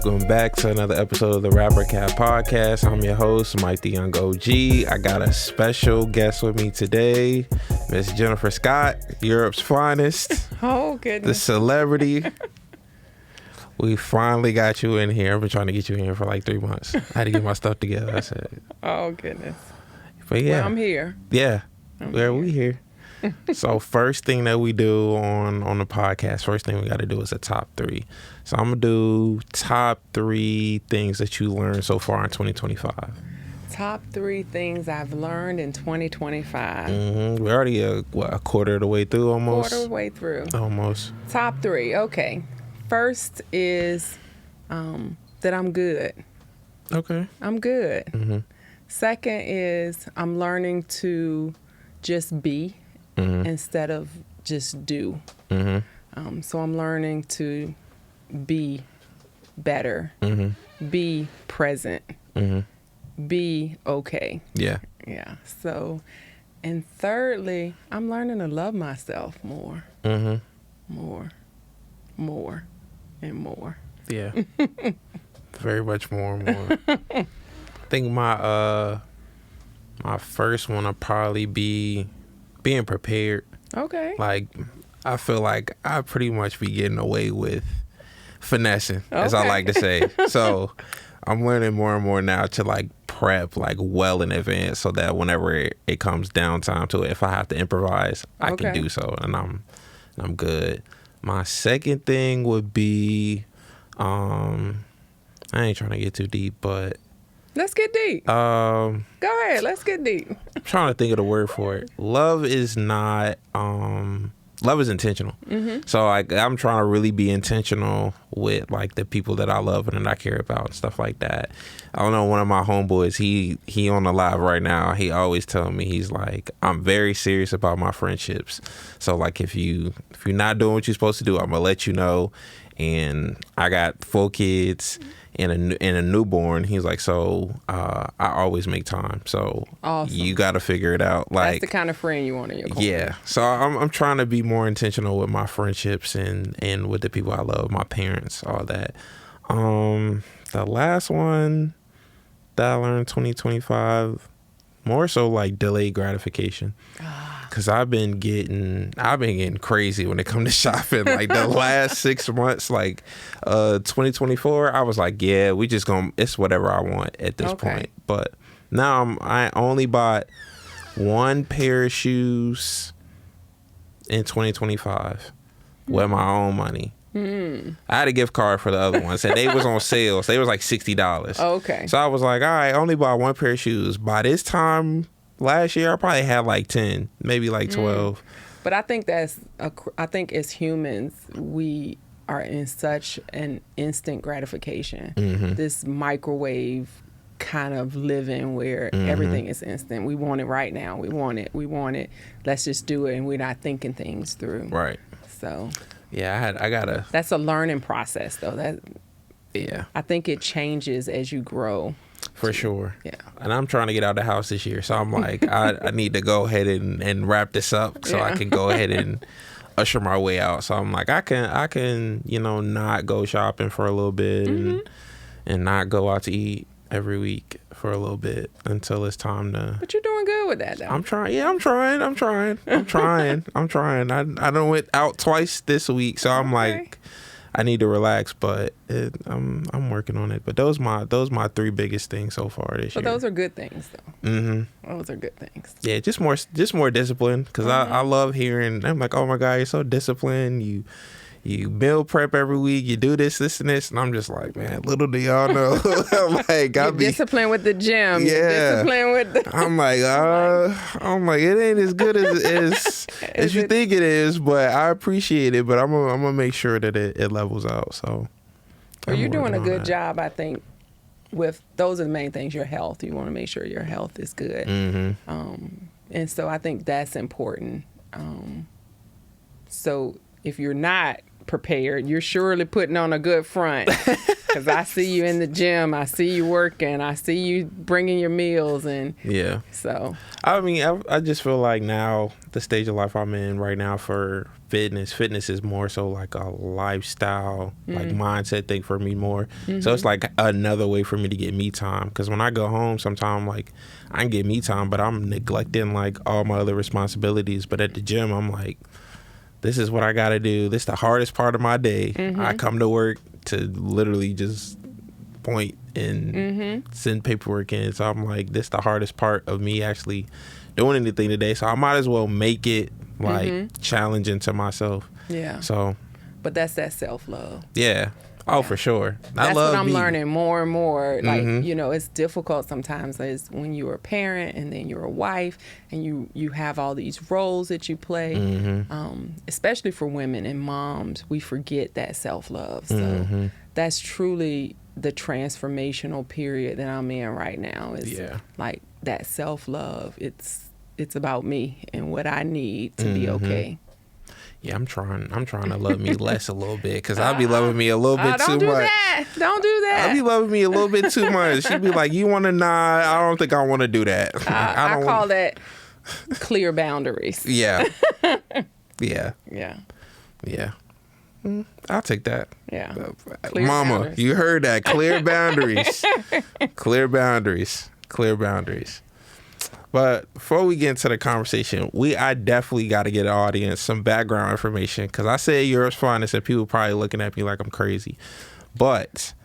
Welcome back to another episode of the Rapper Cat Podcast. I'm your host, Mike the Young OG. I got a special guest with me today, Miss Jennifer Scott, Europe's finest. Oh, goodness. The celebrity. We finally got you in here. I've been trying to get you in here for like 3 months. I had to get my stuff together. I said, oh, goodness. But yeah. Well, I'm here. Yeah. We here. So first thing that we do on the podcast, first thing we got to do is a top 3. So I'm going to do top 3 things that you learned so far in 2025. Top 3 things I've learned in 2025. We're already a quarter of the way through almost. Quarter of the way through. Almost. Top 3. Okay. First is that I'm good. Okay. I'm good. Mm-hmm. Second is I'm learning to just be instead of just do. Mm-hmm. So I'm learning to be better, be present, be okay. Yeah. Yeah. So, and thirdly, I'm learning to love myself more, more, and more. Yeah. Very much more and more. I think my first one will probably be being prepared. Okay. Like, I feel like I pretty much be getting away with finessing, as I like to say. So I'm learning more and more now to like prep like well in advance so that whenever it comes down time to it, if I have to improvise, I can do so, and I'm good. My second thing would be, I ain't trying to get too deep, but let's get deep. Go ahead. Let's get deep. I'm trying to think of the word for it. Love is not, love is intentional. So I'm trying to really be intentional with like the people that I love and that I care about and stuff like that. I don't know, one of my homeboys, he on the live right now. He always tell me, he's like, I'm very serious about my friendships. So like if you're not doing what you're supposed to do, I'm gonna let you know. And I got 4 kids and a newborn. He's like, so I always make time. So awesome. You got to figure it out. Like, that's the kind of friend you want in your corner. Yeah. So I'm trying to be more intentional with my friendships and with the people I love, my parents, all that. The last one that I learned 2025, more so like delayed gratification. Cause I've been getting crazy when it comes to shopping. Like the last 6 months, like 2024, I was like, yeah, it's whatever I want at this point. But now I only bought 1 pair of shoes in 2025 with my own money. I had a gift card for the other ones, and they was on sale. So they was like $60. Okay. So I was like, all right, I only bought 1 pair of shoes. By this time last year, I probably had like 10, maybe like 12. But I think I think as humans, we are in such an instant gratification. This microwave kind of living where everything is instant. We want it right now. We want it. Let's just do it. And we're not thinking things through. Right. So. Yeah, I gotta. That's a learning process, though. Yeah. I think it changes as you grow. For sure. Yeah. And I'm trying to get out of the house this year. So I'm like, I need to go ahead and wrap this up so I can go ahead and usher my way out. So I'm like, I can, not go shopping for a little bit and not go out to eat every week for a little bit until it's time to. But you're doing good with that, though. I'm trying. Yeah, I'm trying. I done went out twice this week. So I'm like, I need to relax, but I'm working on it. But those my 3 biggest things so far this year. But those are good things, though. Those are good things. Yeah, just more discipline, because I love hearing. I'm like, oh my God, you're so disciplined. You meal prep every week. You do this, and this, and I'm just like, man, little do y'all know. I'm like, you're disciplined with the gym. Yeah, you're disciplined with the. I'm like, it ain't as good as you think it is, but I appreciate it. But I'm gonna make sure that it levels out. So, well, you're doing a good job, I think. With those are the main things. Your health. You want to make sure your health is good. And so I think that's important. So if you're not prepared, you're surely putting on a good front because I see you in the gym. I see you working. I see you bringing your meals. And Yeah. so. I mean, I just feel like now, the stage of life I'm in right now for fitness is more so like a lifestyle, like mindset thing for me more. So it's like another way for me to get me time. Because when I go home, sometimes like I can get me time, but I'm neglecting like all my other responsibilities. But at the gym, I'm like, this is what I got to do. This is the hardest part of my day. I come to work to literally just point and send paperwork in. So I'm like, this is the hardest part of me actually doing anything today. So I might as well make it like challenging to myself. Yeah. So. But that's that self-love. Yeah. Oh, for sure. That's what I'm learning more and more. Like, you know, it's difficult sometimes is when you're a parent and then you're a wife and you have all these roles that you play. Especially for women and moms, we forget that self-love. So that's truly the transformational period that I'm in right now. Is like that self-love. It's about me and what I need to be okay. Yeah, I'm trying to love me less a little bit, because I'll be loving me a little bit too much. Don't do that. I'll be loving me a little bit too much. She'd be like, you want to nod? I don't think I want to do that. I call that clear boundaries. Yeah. Yeah. Yeah. Yeah. I'll take that. Yeah. Mama, boundaries. You heard that. Clear boundaries. Clear boundaries. Clear boundaries. But before we get into the conversation, I definitely got to get the audience some background information, because I say Europe's finest and people probably looking at me like I'm crazy. But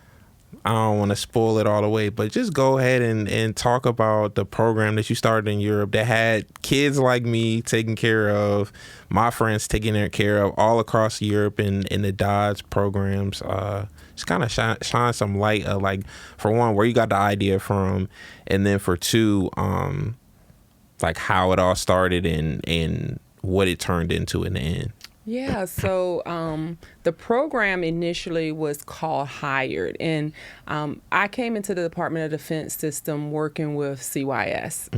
I don't want to spoil it all away. But just go ahead and talk about the program that you started in Europe that had kids like me taken care of, my friends taking their care of all across Europe in the Dodge programs. Just kind of shine some light of, like, for one, where you got the idea from, and then for two, like how it all started and what it turned into in the end. Yeah, so the program initially was called H.I.R.E, and I came into the Department of Defense system working with CYS,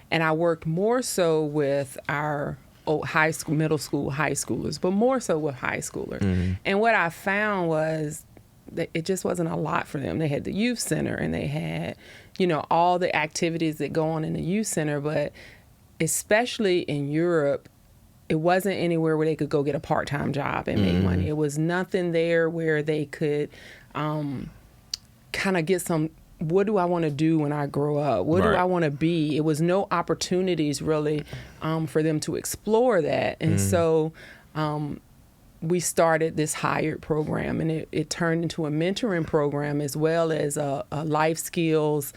and I worked more so with our high school, middle school, high schoolers, but more so with high schoolers. And what I found was that it just wasn't a lot for them. They had the youth center and they had, you know, all the activities that go on in the youth center, but especially in Europe, it wasn't anywhere where they could go get a part-time job and make money. It was nothing there where they could kind of get some, what do I want to do when I grow up? What do I want to be? It was no opportunities really for them to explore that. And so we started this H.I.R.E program, and it turned into a mentoring program as well as a life skills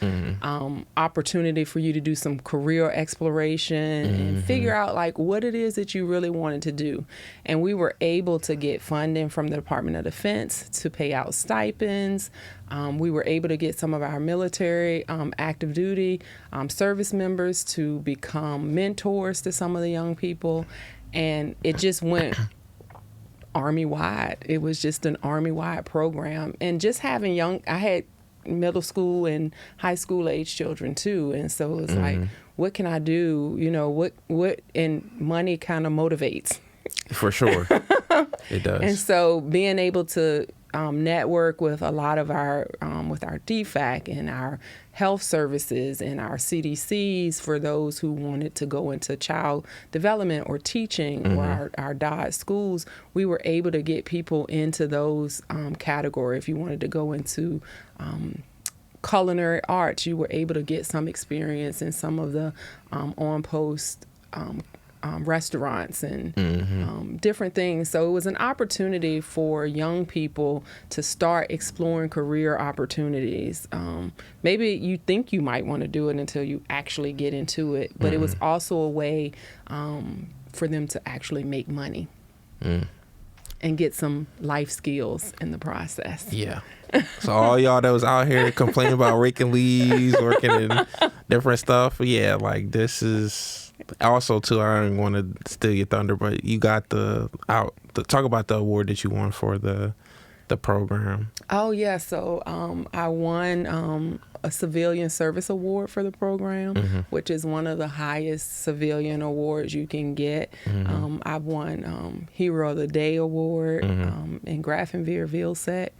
opportunity for you to do some career exploration and figure out like what it is that you really wanted to do. And we were able to get funding from the Department of Defense to pay out stipends. We were able to get some of our military active duty service members to become mentors to some of the young people. And it just went Army-wide. It was just an Army-wide program. And just having I had middle school and high school age children too. And so it was like, what can I do? You know, what, and money kind of motivates. For sure. It does. And so being able to network with a lot of our, with our DFAC and our health services and our CDCs for those who wanted to go into child development or teaching or our Dodge schools, we were able to get people into those categories. If you wanted to go into culinary arts, you were able to get some experience in some of the on-post restaurants and different things. So it was an opportunity for young people to start exploring career opportunities. Maybe you think you might want to do it until you actually get into it, but it was also a way for them to actually make money and get some life skills in the process. Yeah. So all y'all that was out here complaining about raking leaves, working in different stuff, yeah, like this is... Also, too, I don't want to steal your thunder, but you got talk about the award that you won for the program. Oh, yeah. So I won a civilian service award for the program, which is one of the highest civilian awards you can get. I've won Hero of the Day award in Grafenweer Vilsec.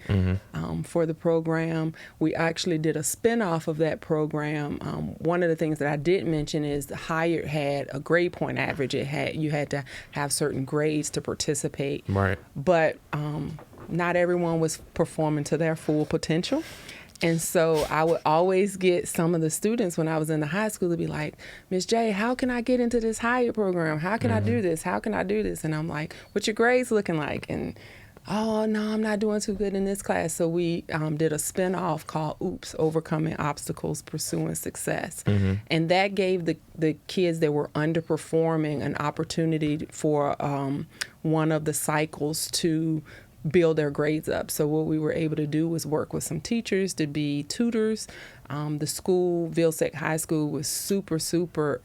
for the program. We actually did a spinoff of that program. One of the things that I did mention is the H.I.R.E had a grade point average. You had to have certain grades to participate. Right. But not everyone was performing to their full potential. And so I would always get some of the students when I was in the high school to be like, Miss J, how can I get into this H.I.R.E program? How can I do this? How can I do this? And I'm like, what your grades looking like? And, oh, no, I'm not doing too good in this class. So we did a spinoff called Oops, Overcoming Obstacles, Pursuing Success. And that gave the kids that were underperforming an opportunity for one of the cycles to build their grades up. So what we were able to do was work with some teachers to be tutors. The school, Vilseck High School, was super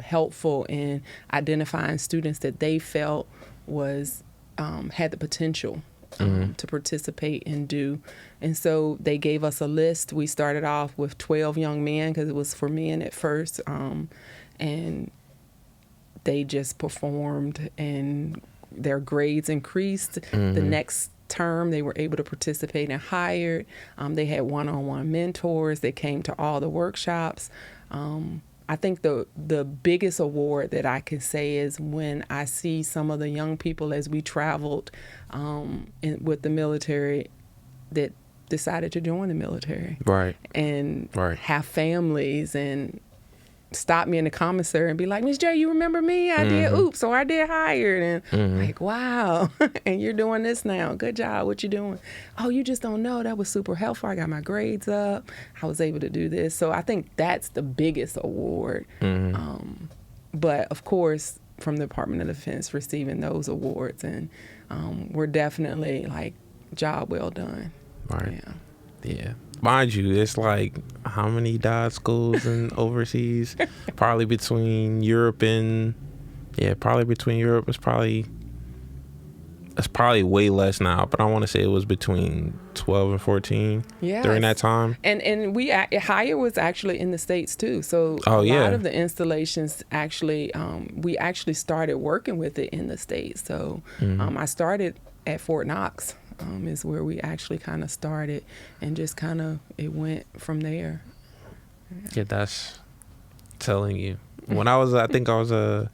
helpful in identifying students that they felt was had the potential to participate and do. And so they gave us a list. We started off with 12 young men because it was for men at first. And they just performed and their grades increased. The next term, they were able to participate in H.I.R.E. They had one-on-one mentors. They came to all the workshops. I think the biggest award that I can say is when I see some of the young people as we traveled with the military that decided to join the military. Right. And have families and stop me in the commissary and be like, Miss J, you remember me? I did Oops, or I did H.I.R.E. And like, wow, and you're doing this now. Good job. What you doing? Oh, you just don't know. That was super helpful. I got my grades up. I was able to do this. So I think that's the biggest award. But of course, from the Department of Defense, receiving those awards, and we're definitely like, job well done. Right. Yeah. Mind you, it's like how many dive schools in overseas? Probably between Europe and it's probably way less now, but I want to say it was between 12 and 14 during that time. And H.I.R.E was actually in the States too. So a lot of the installations actually, we actually started working with it in the States. So I started at Fort Knox. Is where we actually kind of started, and just kind of it went from there. Yeah, that's telling you. When I think I was a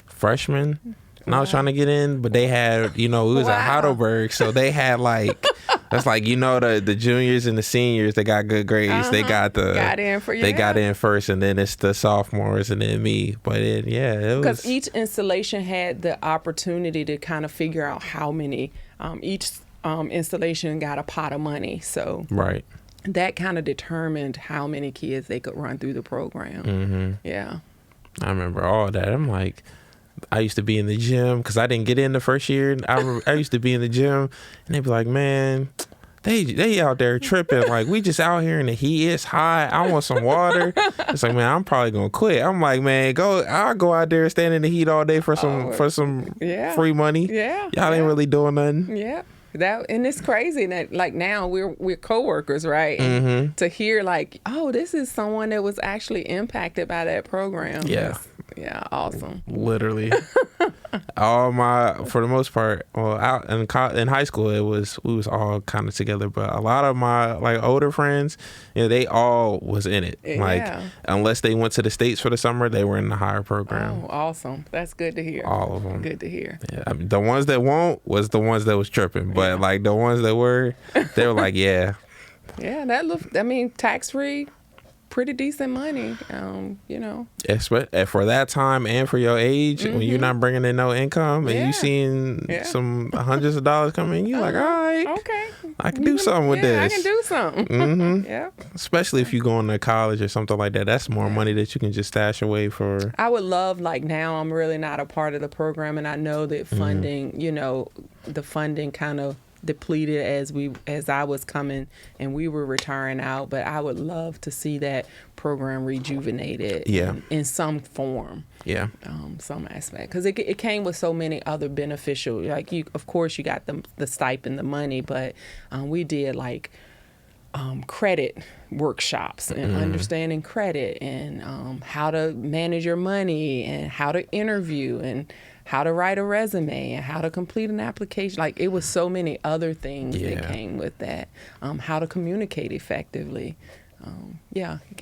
freshman, and I was trying to get in, but they had, it was at Heidelberg, so they had like, that's like, the juniors and the seniors, they got good grades. They got got in first, and then it's the sophomores, and then me. But it was because each installation had the opportunity to kind of figure out how many each installation got a pot of money, so that kind of determined how many kids they could run through the program. I remember all that. I'm like, I used to be in the gym because I didn't get in the first year. I used to be in the gym, and they'd be like, man, they out there tripping. Like, we just out here and the heat is hot. I want some water. It's like, man, I'm probably gonna quit. I'm like, man, I'll go out there and stand in the heat all day for some free money. Y'all ain't really doing nothing. And it's crazy that like now we're coworkers, right? And to hear like, oh, this is someone that was actually impacted by that program. Yeah, awesome. Literally. For the most part, well, out in high school, we was all kind of together, but a lot of my like older friends, they all was in it. Like, unless they went to the States for the summer, they were in the H.I.R.E program. Oh, awesome. That's good to hear. All of them. Good to hear. Yeah, I mean, the ones that won't was the ones that was tripping, but like the ones that were, they were like, yeah, tax-free, pretty decent money, for that time and for your age, when you're not bringing in no income and you seeing some hundreds of dollars come in, you're like, all right, okay, I can do something with this. I can do something. Especially if you going to college or something like that. That's more money that you can just stash away for. I would love, like, now I'm really not a part of the program, and I know that funding, the funding kind of depleted as I was coming and we were retiring out, but I would love to see that program rejuvenated in some form, some aspect, because it came with so many other beneficial, like, of course you got the stipend, the money, but we did like credit workshops and understanding credit and how to manage your money and how to interview and how to write a resume and how to complete an application. Like, it was so many other things that came with that. How to communicate effectively.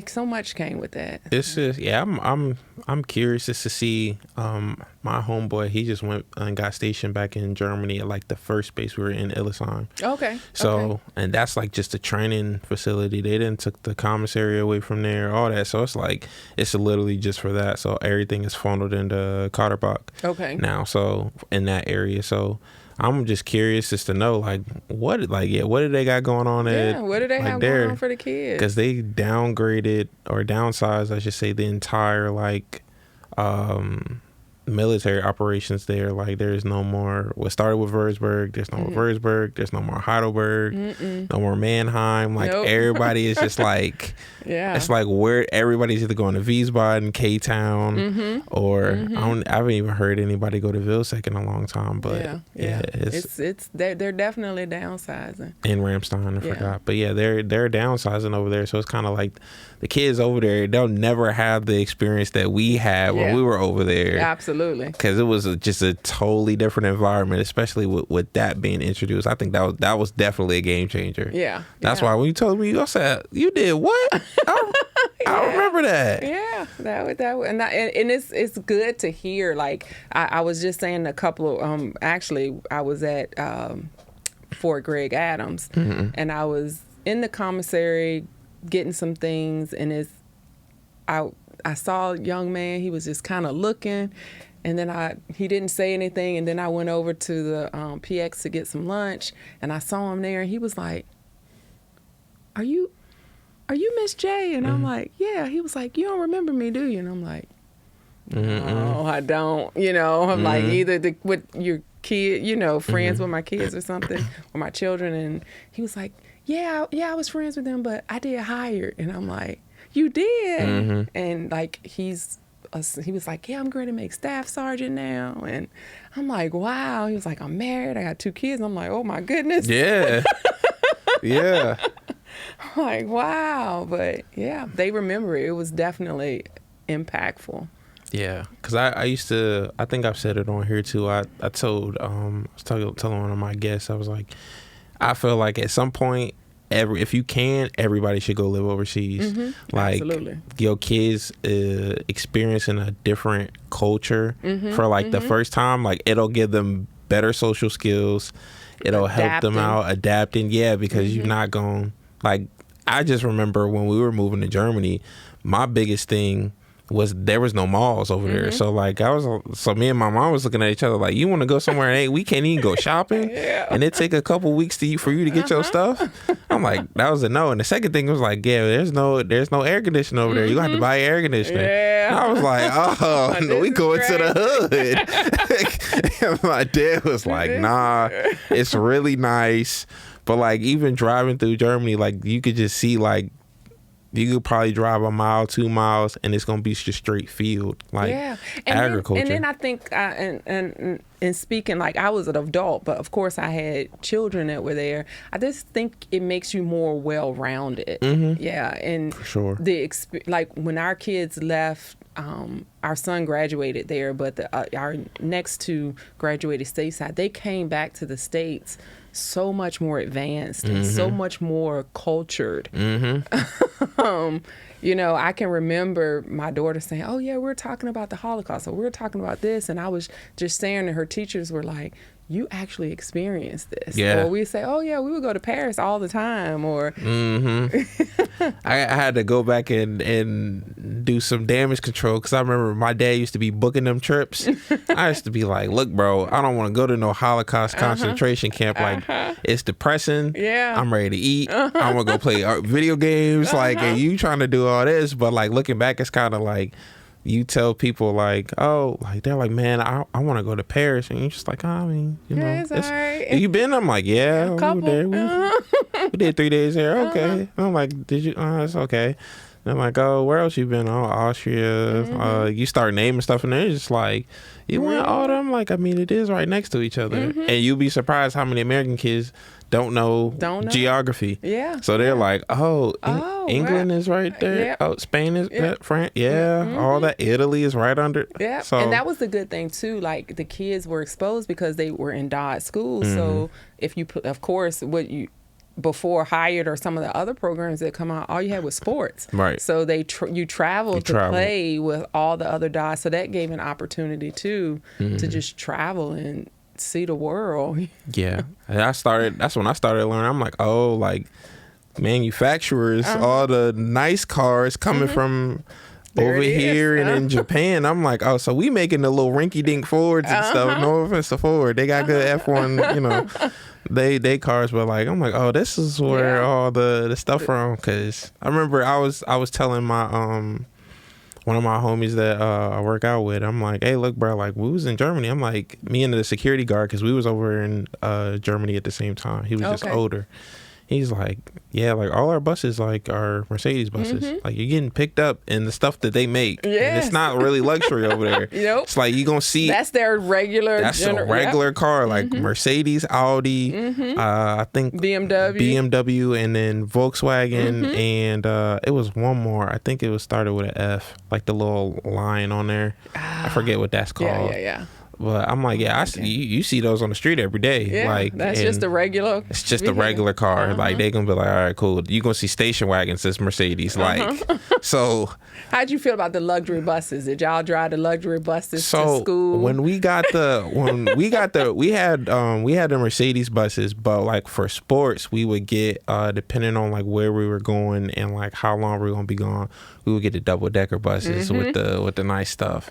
So much came with that. It's just I'm curious just to see my homeboy. He just went and got stationed back in Germany at like the first base we were in Illisheim. Okay. So and that's like just a training facility. They didn't took the commissary away from there, all that. So it's like it's literally just for that. So everything is funneled into Katerbach. Okay. Now, so in that area, so. I'm just curious just to know, like, what do they got going on there? What do they have going on for the kids? Because they downgraded or downsized, I should say, the entire, like, military operations there. Like, there's no more, what started with Würzburg, there's no more Würzburg, there's no more Heidelberg, no more Mannheim. Like, everybody is just like, it's like where everybody's either going to Wiesbaden, K-Town, or I haven't even heard anybody go to Vilseck in a long time. But they're definitely downsizing. In Ramstein, I forgot. But yeah, they're downsizing over there. So it's kind of like the kids over there, they'll never have the experience that we had when we were over there. Absolutely. Because it was just a totally different environment, especially with that being introduced. I think that was definitely a game changer. Yeah. That's why when you told me, I said, you did what? I remember that. Yeah, and it's good to hear. Like I was just saying a couple of actually I was at Fort Gregg Adams, and I was in the commissary getting some things, and I saw a young man. He was just kind of looking, and then he didn't say anything, and then I went over to the PX to get some lunch, and I saw him there, and he was like, "Are you Miss J?" And I'm like, "Yeah." He was like, "You don't remember me, do you?" And I'm like, "No, I don't." I'm like, either with your kid, friends with my kids or something, or my children. And he was like, yeah, I was friends with them, but I did H.I.R.E. And I'm like, "You did?" And like he was like, "Yeah, I'm going to make staff sergeant now." And I'm like, "Wow." He was like, "I'm married. I got 2 kids." I'm like, "Oh my goodness." Yeah. Yeah. I'm like, wow. But yeah, they remember it. It was definitely impactful. Yeah, because I used to, I think I've said it on here too. I was telling one of my guests, I was like, I feel like at some point, if you can, everybody should go live overseas. Like, absolutely. Your kids experiencing a different culture for like the first time, like it'll give them better social skills. It'll help them out adapting. Yeah, because you're not going, like, I just remember when we were moving to Germany, my biggest thing was there was no malls over there. So like so me and my mom was looking at each other like, you want to go somewhere and we can't even go shopping and it take a couple weeks for you to get your stuff. I'm like, that was a no. And the second thing was like, yeah, there's no air conditioning over there. You have to buy air conditioning. And I was like, oh no, we going to the hood. And my dad was like, nah, it's really nice. But like even driving through Germany, like you could just see like you could probably drive a mile, 2 miles, and it's gonna be just straight field, like agriculture. And then I think, and speaking, like I was an adult, but of course I had children that were there. I just think it makes you more well-rounded. Yeah, and for sure. Like when our kids left, our son graduated there, but our next 2 graduated stateside. They came back to the States so much more advanced and so much more cultured. I can remember my daughter saying, "Oh yeah, we're talking about the Holocaust, or we're talking about this," and I was just saying, and her teachers were like, "You actually experienced this." Or we say, "Oh yeah, we would go to Paris all the time," or I had to go back and do some damage control because I remember my dad used to be booking them trips. I used to be like, "Look, bro, I don't want to go to no Holocaust concentration camp. Like, it's depressing. I'm ready to eat. I want to go play video games. Like, and you trying to do all this, but like looking back, it's kind of like." You tell people like, oh, like they're like, man, I want to go to Paris, and you're just like, oh, I mean, it's all right. You been? I'm like, yeah, we were there. We did 3 days there. Okay. And I'm like, did you? It's okay. And I'm like, oh, where else you been? Oh, Austria. You start naming stuff, and they're just like, you went all them. Like, I mean, it is right next to each other, and you'll be surprised how many American kids don't know geography. Yeah. So they're like, England right. is right there. Yep. Oh, Spain is Yep. France. Yeah, all that. Italy is right under. Yeah. So, and that was the good thing too. Like the kids were exposed because they were in Dodd schools. So if you put, of course, before H.I.R.E or some of the other programs that come out, all you had was sports. Right. So you traveled to play with all the other Dodd. So that gave an opportunity too to just travel and see the world. Yeah. And that's when I started learning. I'm like, oh, like manufacturers, all the nice cars coming from over here and in Japan. I'm like, oh, so we making the little rinky dink Fords and stuff. No offense to Ford. They got good F1, you know. They cars, but like I'm like, oh, this is where all the stuff from. Cause I remember I was telling my one of my homies that I work out with, I'm like, hey, look, bro, like we was in Germany. I'm like, me and the security guard, cause we was over in Germany at the same time. He was just older. He's like, yeah, like all our buses like are Mercedes buses. Like you're getting picked up in the stuff that they make. Yes. And it's not really luxury over there. Nope. It's like you gonna see that's their regular. That's a regular car, like Mercedes, Audi, I think BMW, and then Volkswagen, and it was one more. I think it was started with an F, like the little line on there. I forget what that's called. Yeah. But I'm like, yeah, I see, you see those on the street every day. Yeah, like that's just a regular. It's just a regular car. Like they gonna be like, all right, cool. You gonna see station wagons that's Mercedes. Like, so. How'd you feel about the luxury buses? Did y'all drive the luxury buses to school? So when we had the Mercedes buses, but like for sports, we would get depending on like where we were going and like how long we were gonna be gone, we would get the double decker buses with the nice stuff.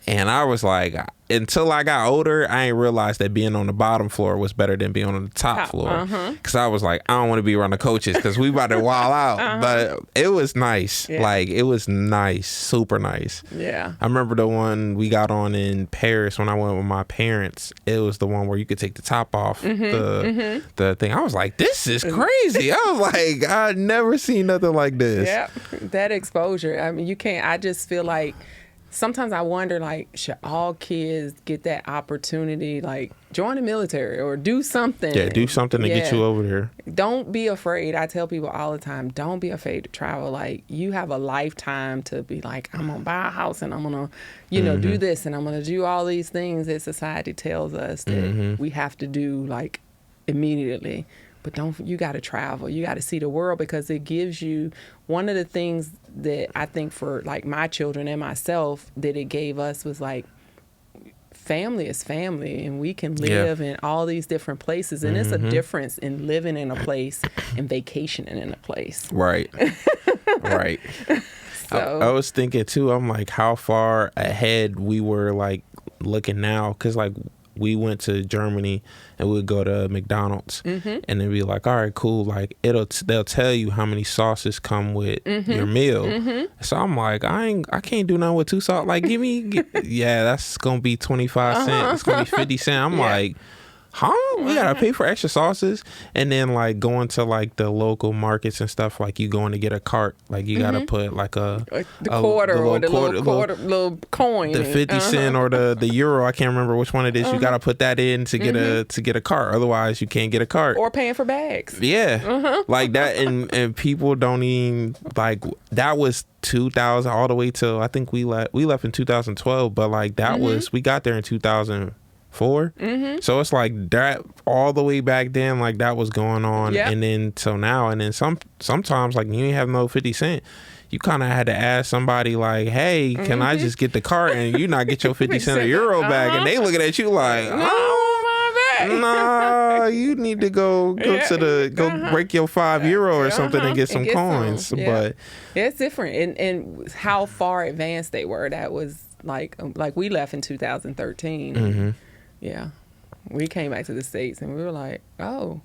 And I was like, until I got older, I ain't realized that being on the bottom floor was better than being on the top floor. Because I was like, I don't want to be around the coaches because we about to wild out. But it was nice. Yeah. Like, it was nice. Super nice. Yeah. I remember the one we got on in Paris when I went with my parents. It was the one where you could take the top off the thing. I was like, this is crazy. I was like, I'd never seen nothing like this. Yeah. That exposure. I mean, you can't, I just feel like, sometimes I wonder, like, should all kids get that opportunity, like, join the military or do something? Yeah, do something to get you over there. Don't be afraid. I tell people all the time, don't be afraid to travel. Like, you have a lifetime to be like, I'm going to buy a house and I'm going to, do this and I'm going to do all these things that society tells us that we have to do, like, immediately. But you got to travel. You got to see the world because it gives you one of the things that I think for like my children and myself that it gave us was like family is family and we can live in all these different places. And it's a difference in living in a place and vacationing in a place. Right. Right. So, I was thinking too, I'm like how far ahead we were like looking now. Cause like we went to Germany and we'd go to McDonald's and they'd be like, all right, cool. Like they'll tell you how many sauces come with your meal. So I'm like, I can't do nothing with 2 sauce. Like yeah, that's going to be 25 cents. It's going to be 50 cents. I'm like, huh? We gotta pay for extra sauces. And then like going to like the local markets and stuff, like you going to get a cart, like you gotta put like the little coin, the 50 cent or the euro, I can't remember which one it is. You gotta put that in to get a cart, otherwise you can't get a cart. Or paying for bags. Like that. And people don't even like that was 2000 all the way till I think we left in 2012, but like that was we got there in 2004. So it's like that all the way back then, like that was going on, and then till now, and then sometimes like you ain't have no 50 cent. You kind of had to ask somebody like, hey, can I just get the cart and you not get your 50 cent or euro back? And they looking at you like, nah, you need to go break your €5 or something and get some coins. But it's different, and how far advanced they were. That was like we left in 2013. Yeah, we came back to the States and we were like, oh,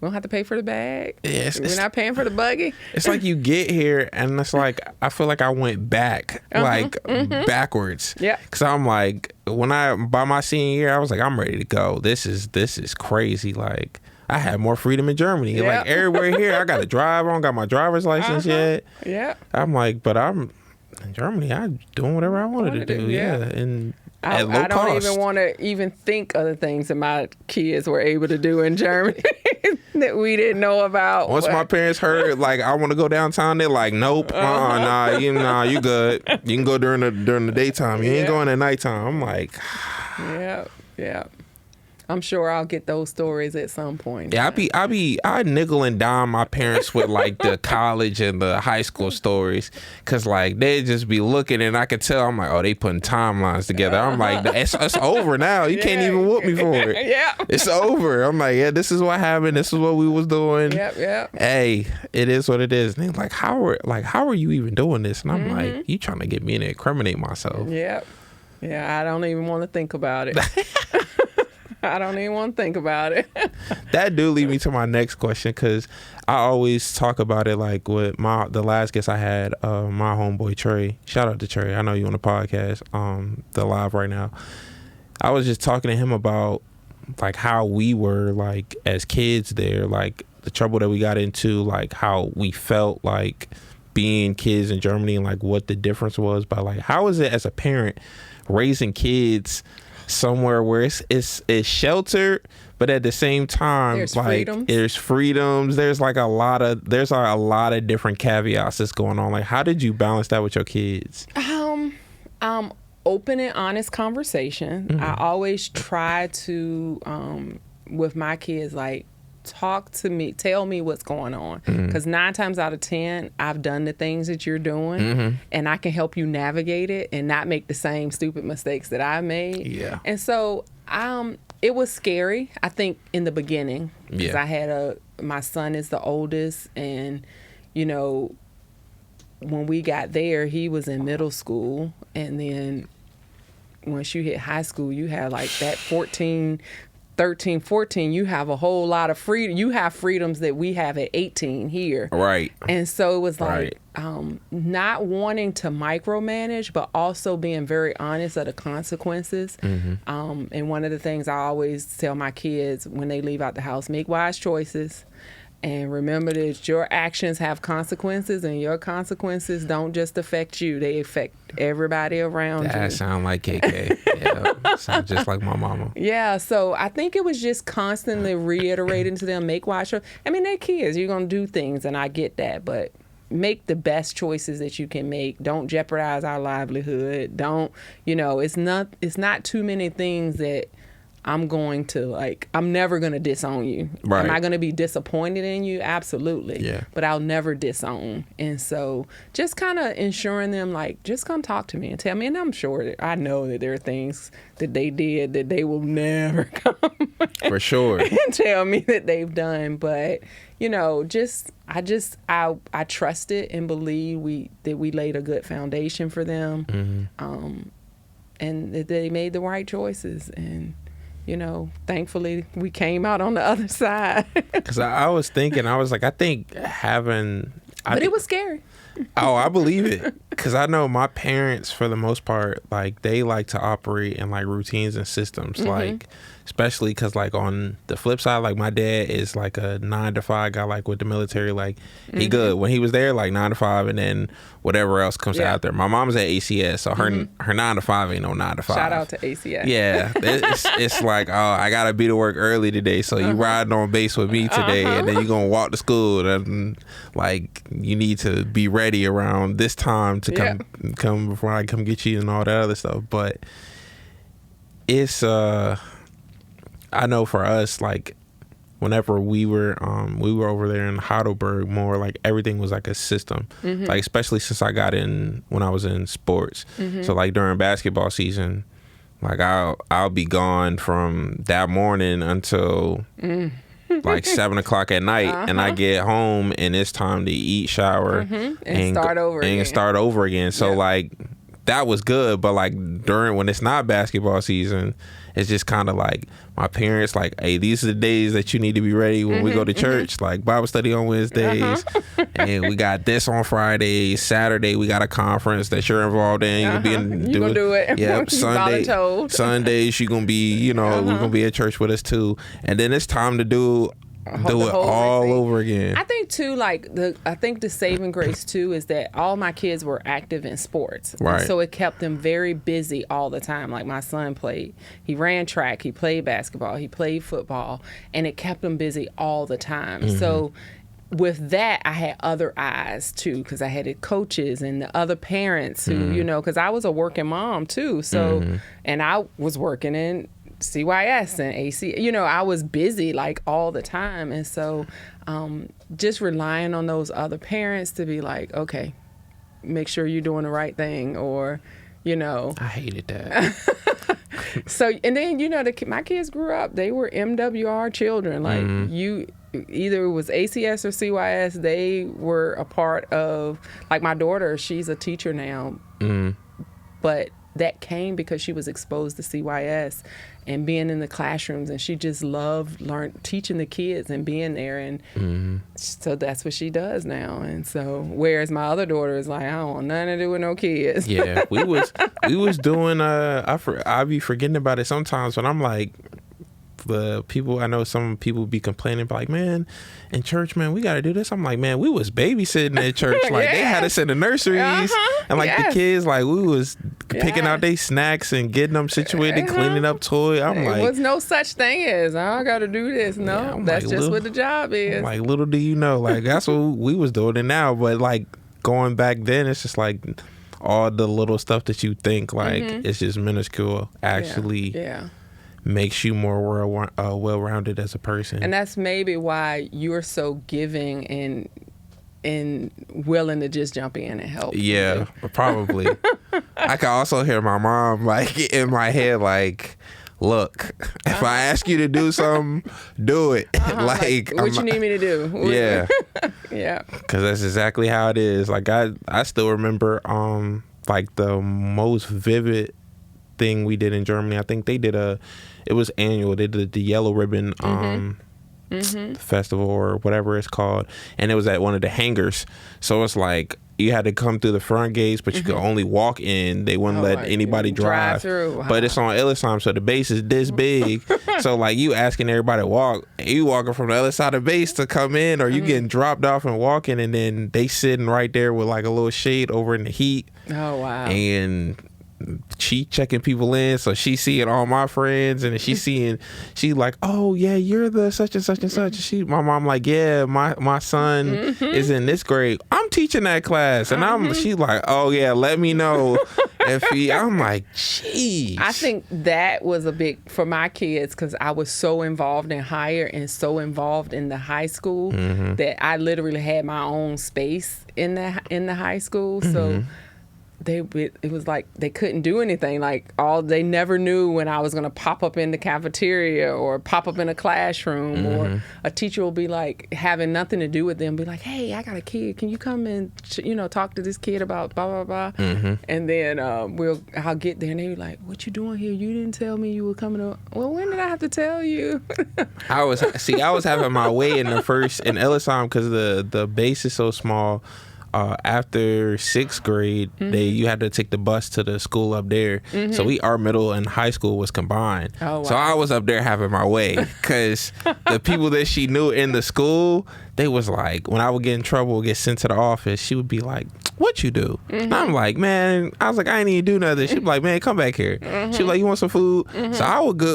we don't have to pay for the bag. We're not paying for the buggy. It's like you get here and it's like I feel like I went back backwards. Yeah, because I'm like by my senior year I was like I'm ready to go. This is crazy. Like I had more freedom in Germany. Like everywhere here I got to drive. I don't got my driver's license yet. Yeah, I'm like, but I'm in Germany. I'm doing whatever I wanted to do. Yeah, and I don't even want to even think of the things that my kids were able to do in Germany that we didn't know about. Once my parents heard, like, I want to go downtown, they're like, nope, nah, you good. You can go during the daytime. You ain't going at nighttime. I'm like, yeah. I'm sure I'll get those stories at some point. Yeah, I nickel and dime my parents with like the college and the high school stories, cause like they'd just be looking and I could tell. I'm like, oh, they putting timelines together. I'm like, it's over now. You can't even whoop me for it. Yeah, it's over. I'm like, yeah, this is what happened. This is what we was doing. Yep. Hey, it is what it is. And they're like, how are you even doing this? And I'm like, you trying to get me to incriminate myself? Yep. Yeah, I don't even want to think about it. I don't even want to think about it. That do lead me to my next question, because I always talk about it like with the last guest I had, my homeboy Trey. Shout out to Trey. I know you on the podcast, the live right now. I was just talking to him about like how we were like as kids there, like the trouble that we got into, like how we felt like being kids in Germany and like what the difference was. But like, how is it as a parent raising kids somewhere where it's sheltered, but at the same time there's like freedoms, there's like a lot of different caveats that's going on. Like, how did you balance that with your kids? Open and honest conversation. I always try to with my kids, like, talk to me, tell me what's going on, because 9 times out of 10 I've done the things that you're doing, and I can help you navigate it and not make the same stupid mistakes that I made. And so it was scary, I think, in the beginning, because I had my son is the oldest, and you know, when we got there, he was in middle school, and then once you hit high school, you have like that 13, 14, you have a whole lot of freedom. You have freedoms that we have at 18 here. Right. And so it was like not wanting to micromanage, but also being very honest of the consequences. And one of the things I always tell my kids when they leave out the house, make wise choices. And remember that your actions have consequences, and your consequences don't just affect you. They affect everybody around you. That sound like KK. Yeah, sound just like my mama. Yeah, so I think it was just constantly reiterating to them, make wise choices. I mean, they're kids. You're going to do things, and I get that. But make the best choices that you can make. Don't jeopardize our livelihood. Don't, it's not too many things that I'm going to, like, I'm never going to disown you. Right. Am I going to be disappointed in you? Absolutely. Yeah. But I'll never disown. And so just kind of ensuring them, like, just come talk to me and tell me. And I'm sure that I know that there are things that they did that they will never come for sure and tell me that they've done. But, I trust it and believe that we laid a good foundation for them. And that they made the right choices. And thankfully we came out on the other side. Because I was thinking, I was like, I think having... But it was scary. Oh, I believe it. Because I know my parents, for the most part, like, they like to operate in, like, routines and systems. Like, especially because, like, on the flip side, like, my dad is, like, a 9-to-5 guy, like, with the military. Like, he good. When he was there, like, 9-to-5, and then whatever else comes out there. My mom's at ACS, so her 9-to-5 ain't no 9-to-5. Shout out to ACS. Yeah. It's like, oh, I got to be to work early today, so you riding on base with me today, and then you're going to walk to school, and, like, you need to be ready around this time to come before I come get you and all that other stuff. But it's I know for us, like, whenever we were over there in Heidelberg, more like everything was like a system. Like, especially since I got in when I was in sports. So like during basketball season, like I'll be gone from that morning until like 7 o'clock at night, and I get home and it's time to eat, shower, and start over again. So like that was good, but like when it's not basketball season, it's just kind of like my parents like, hey, these are the days that you need to be ready when we go to church, like Bible study on Wednesdays, and we got this on Friday. Saturday we got a conference that you're involved in. You're gonna do it. Yep. Sundays you're gonna be, we're gonna be at church with us too. And then it's time to do do it all over again. I think too, I think the saving grace too is that all my kids were active in sports, right? And so it kept them very busy all the time. Like my son he ran track, he played basketball, he played football, and it kept him busy all the time. So with that, I had other eyes too, because I had the coaches and the other parents who, because I was a working mom too. So, and I was working in CYS and AC, I was busy like all the time. And so just relying on those other parents to be like, okay, make sure you're doing the right thing, or, I hated that. So, and then, my kids grew up, they were MWR children. Like either it was ACS or CYS, they were a part of, like my daughter, she's a teacher now, but that came because she was exposed to CYS and being in the classrooms, and she just loved teaching the kids and being there, and so that's what she does now. And so, whereas my other daughter is like, I don't want nothing to do with no kids. Yeah, we was doing. I be forgetting about it sometimes, but I'm like, the people, I know some people be complaining, but like, man, in church, man, we got to do this. I'm like, man, we was babysitting at church. Like, they had us in the nurseries, and like the kids, like, we was picking out their snacks and getting them situated, cleaning up toys. I'm like, there was no such thing as I got to do this. No, that's like, just what the job is. I'm like, little do you know, like that's what we was doing it now. But like going back then, it's just like all the little stuff that you think like it's just minuscule actually. Makes you more well-rounded as a person. And that's maybe why you're so giving and willing to just jump in and help. Yeah, probably. I can also hear my mom like in my head like, look, if I ask you to do something, do it. Like what you need me to do. Yeah. Yeah. Because that's exactly how it is. Like I still remember like the most vivid thing we did in Germany. I think they did it was annual. They did the Yellow Ribbon festival or whatever it's called, and it was at one of the hangars. So it's like you had to come through the front gates, but you could only walk in. They wouldn't let anybody drive through. Wow. But it's on Illisheim, so the base is this big. So like you asking everybody to walk, you walking from the other side of the base to come in, or you getting dropped off and walking, and then they sitting right there with like a little shade over in the heat. Oh wow! And she checking people in, so she seeing all my friends, and she like, oh yeah, you're the such and such and such. My mom like, yeah, my son is in this grade. I'm teaching that class, and she like, oh yeah, let me know if I'm like, geez. I think that was a big for my kids because I was so involved in H.I.R.E and so involved in the high school that I literally had my own space in the high school. So it was like they couldn't do anything. Like they never knew when I was going to pop up in the cafeteria or pop up in a classroom, or a teacher will be like having nothing to do with them, be like, hey, I got a kid, can you come and talk to this kid about blah blah blah. And then I'll get there and they be like, what you doing here? You didn't tell me you were coming up. Well, when did I have to tell you? I was having my way in Ellisheim because the base is so small. After 6th grade, you had to take the bus to the school up there. So our middle and high school was combined. Oh, wow. So I was up there having my way because the people that she knew in the school, they was like, when I would get in trouble, get sent to the office, she would be like, what you do? And I'm like, man, I was like, I ain't even do nothing. She'd be like, man, come back here. She'd be like, you want some food? So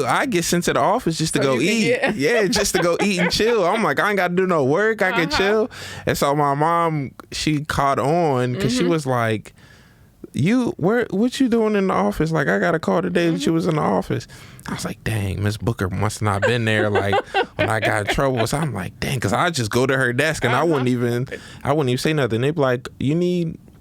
I get sent to the office just to go eat. Yeah, just to go eat and chill. I'm like, I ain't got to do no work. I can chill. And so my mom, she caught on because she was like, what you doing in the office? Like, I got a call today that you was in the office. I was like, dang, Miss Booker must not been there like when I got in trouble. So I'm like, dang, because I just go to her desk and I wouldn't even say nothing. They'd be like,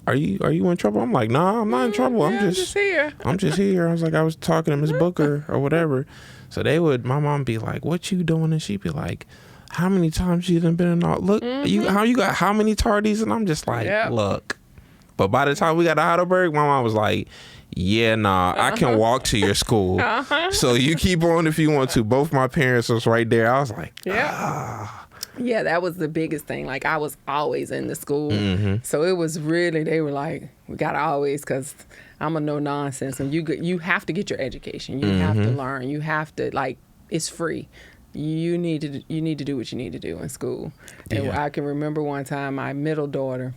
are you in trouble? I'm like, nah, I'm not in trouble. I'm just here. I'm just here. I was like, I was talking to Miss Booker or whatever. So my mom be like, what you doing? And she'd be like, how many times you done been in all? Look, you got how many tardies? And I'm just like, look. But by the time we got to Heidelberg, my mom was like, yeah, nah, I can walk to your school. So you keep on if you want to. Both my parents was right there. I was like, Yeah, that was the biggest thing. Like, I was always in the school. So it was really, they were like, we got to always, because I'm a no-nonsense. And you have to get your education. You have to learn. You have to, like, it's free. you need to do what you need to do in school. And Yeah. I can remember one time my middle daughter,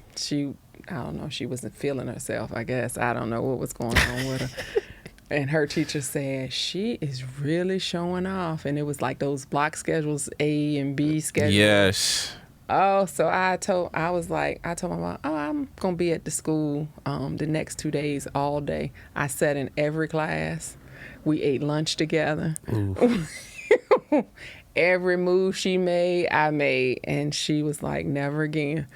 I don't know, she wasn't feeling herself, I guess. I don't know what was going on with her. And her teacher said, she is really showing off. And it was like those block schedules, A and B schedules. Yes. Oh, so I told my mom, I'm going to be at the school the next 2 days all day. I sat in every class. We ate lunch together. Every move she made, I made. And she was like, never again.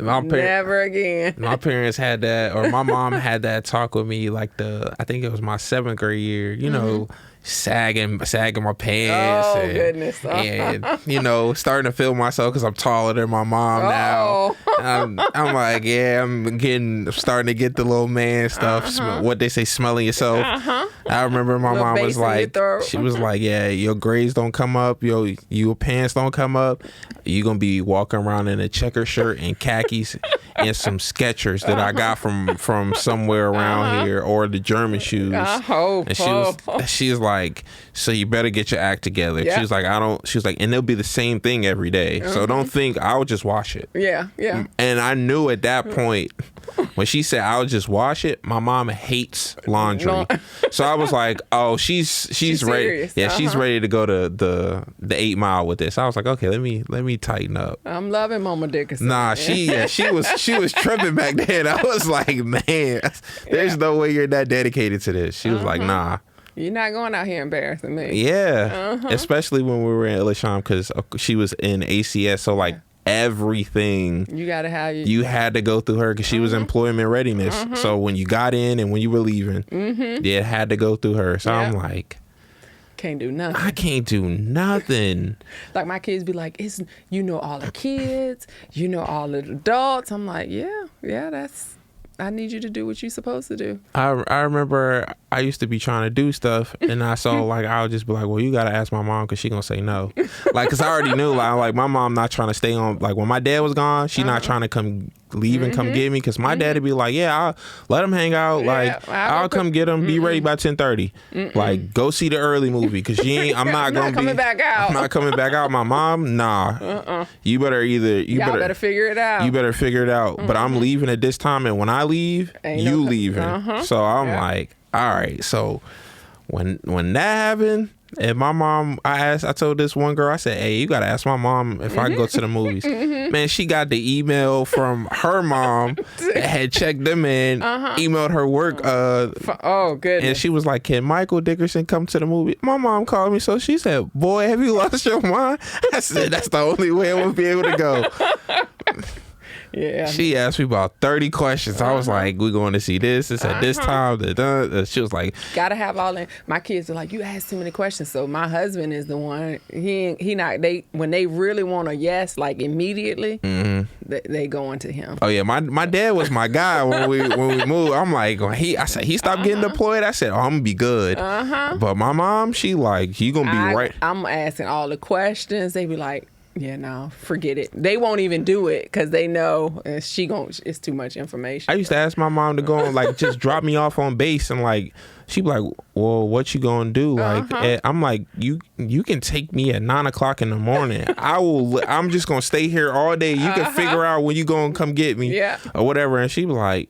Never again. My parents had that, or my mom had that talk with me like I think it was my 7th grade year, you know, sagging my pants. Oh, and, goodness. And, you know, starting to feel myself because I'm taller than my mom now. I'm like, yeah, I'm starting to get the little man stuff. What they say, smelling yourself. I remember my mom was like, she was like, yeah, your grades don't come up, your pants don't come up. You're going to be walking around in a checker shirt and khakis and some Skechers that I got from somewhere around here, or the German shoes. And she was like, so you better get your act together. She was like, and it'll be the same thing every day. So don't think I'll just wash it. Yeah. And I knew at that point, when she said I'll just wash it, my mom hates laundry. So I was like, oh, she's ready. Serious. Yeah, she's ready to go to the 8 Mile with this. I was like, okay, let me tighten up. I'm loving Mama Dickinson. Nah, she was tripping back then. I was like, man, there's no way you're that dedicated to this. She was like, nah. You're not going out here embarrassing me. Yeah, especially when we were in Illisham, because she was in ACS, so like everything you had to go through her, because she was employment readiness. So when you got in and when you were leaving, it had to go through her. So I'm like, can't do nothing. I can't do nothing. Like my kids be like, you know all the kids, you know all the adults. I'm like, yeah, I need you to do what you're supposed to do. I remember I used to be trying to do stuff, and I saw like I would just be like, well, you gotta ask my mom because she gonna say no. Like, because I already knew like my mom not trying to stay on. Like when my dad was gone, she not trying to come leave and come get me, because my dad'd be like, yeah, I'll let him hang out. Like I'll come get him. Be ready by 10:30. Like go see the early movie, because I'm not gonna coming back out. I'm not coming back out. My mom, nah. You better better figure it out. You better figure it out. But I'm leaving at this time, and when I leave, you leaving. So I'm like, all right. So when that happened, and my mom, I told this one girl, I said, hey, you gotta ask my mom if I can go to the movies. Man, she got the email from her mom that had checked them in, emailed her work. Oh, goodness. And she was like, can Michael Dickerson come to the movie? My mom called me, so she said, boy, have you lost your mind? I said, that's the only way I'm gonna be able to go. Yeah. She asked me about 30 questions. I was like, we're going to see this. It's at this time. She was like, gotta have all in. My kids are like, you asked too many questions. So my husband is the one. When they really want a yes, like immediately, they go into him. Oh yeah, my dad was my guy when we moved. I'm like, I said he stopped getting deployed. I said, oh, I'm gonna be good. But my mom, she like, you gonna be right. I'm asking all the questions. They be like, yeah, no, forget it. They won't even do it because they know it's too much information. I used to ask my mom to go on, like, just drop me off on base, and like she'd be like, well, what you gonna do? Like, I'm like, you can take me at 9:00 in the morning. I'm just gonna stay here all day. You can figure out when you gonna come get me, or whatever. And she was like,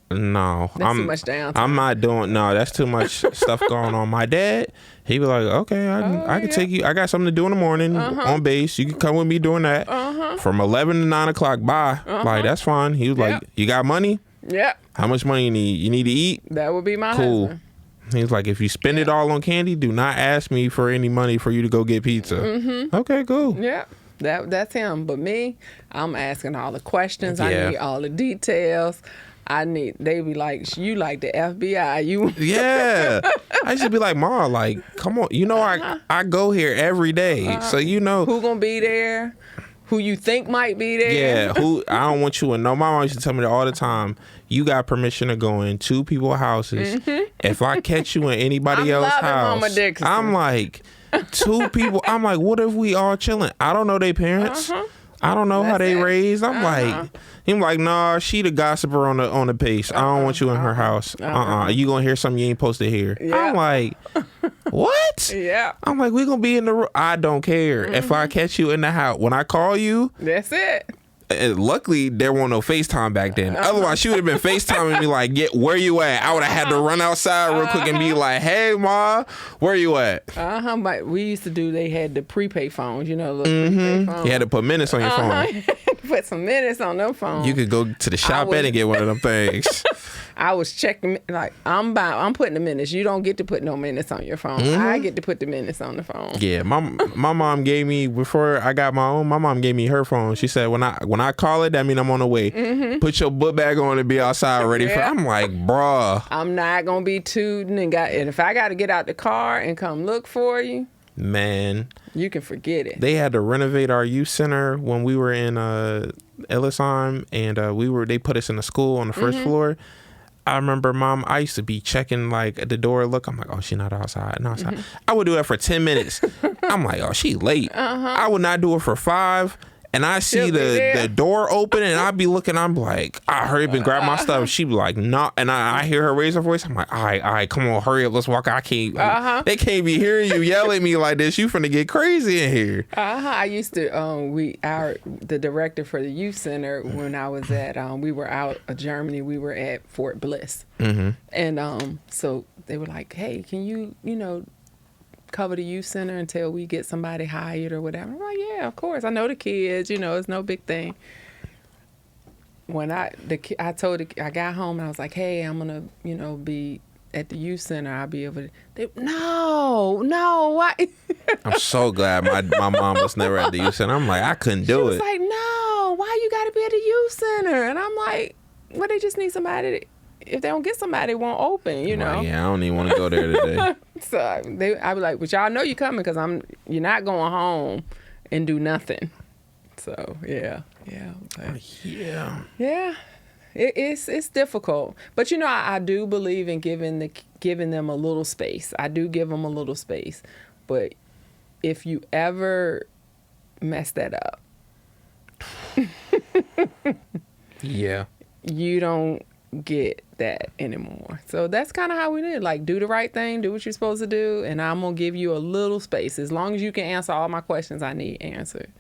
no, that's too much downtime. I'm not doing. No, that's too much stuff going on. My dad, he was like, okay, I can take you. I got something to do in the morning on base. You can come with me doing that from 11 to 9:00. Bye. Like, that's fine. He was like, you got money? Yeah. How much money you need? You need to eat? That would be my husband. He was like, if you spend it all on candy, do not ask me for any money for you to go get pizza. Okay, cool. Yeah. That's him. But me, I'm asking all the questions. I need all the details. They be like, you like the FBI. Yeah. I used to be like, Ma, like, come on. You know, I go here every day. So, you know. Who gonna be there? Who you think might be there? Yeah. I don't want you to know. My mom used to tell me that all the time. You got permission to go in 2 people's houses. If I catch you in anybody else's house, I'm like, 2 people. I'm like, what if we all chilling? I don't know their parents. I don't know how they raised. I'm like, nah, she the gossiper on the pace. I don't want you in her house. You gonna hear something you ain't supposed to hear. I'm like, What? Yeah. I'm like, we gonna be in the room. I don't care. If I catch you in the house, when I call you, That's it. luckily there wasn't no FaceTime back then. Otherwise, she would have been FaceTiming me like, "Get where you at?" I would have had to run outside real quick and be like, "Hey, ma, where you at?" But we used to do. They had the prepaid phones. You know, the prepaid phones. You had to put minutes on your phone. Put some minutes on them phones. You could go to the shop and get one of them things. I was checking, like, I'm putting the minutes. You don't get to put no minutes on your phone. I get to put the minutes on the phone. Yeah, my mom gave me, before I got my own, my mom gave me her phone. She said, when I call it, that mean I'm on the way. Put your book bag on and be outside ready for. I'm like, bruh. I'm not gonna be tooting and if I got to get out the car and come look for you, man, you can forget it. They had to renovate our youth center when we were in Ellisheim, and they put us in a school on the first floor. I remember, Mom, I used to be checking like at the door. Look, I'm like, oh, she not outside. Not outside. I would do that for 10 minutes. I'm like, oh, she late. I would not do it for 5. And I see the door open, and I'd be looking. I'm like, I hurry up and grab my stuff. She'd be like, no. And I hear her raise her voice. I'm like, all right, come on, hurry up, let's walk. I can't. They can't be hearing you yell at me like this. You finna get crazy in here. I used to. The director for the youth center when I was at. We were out of Germany. We were at Fort Bliss, and so they were like, hey, can you cover the youth center until we get somebody hired or whatever. I'm like, yeah, of course. I know the kids, it's no big thing. When I got home and I was like, hey, I'm going to, be at the youth center. I'll be able to, no, why? I'm so glad my mom was never at the youth center. I'm like, I couldn't do it. She was like, no, why you got to be at the youth center? And I'm like, well, they just need somebody if they don't get somebody, it won't open, Like, yeah, I don't even want to go there today. So I be like, but y'all know you coming because you're not going home and do nothing. So yeah. It's difficult, but I do believe in giving them a little space. I do give them a little space, but if you ever mess that up, yeah, you don't get that anymore. So that's kind of how we did. Like, do the right thing, do what you're supposed to do, and I'm gonna give you a little space. As long as you can answer all my questions I need answered.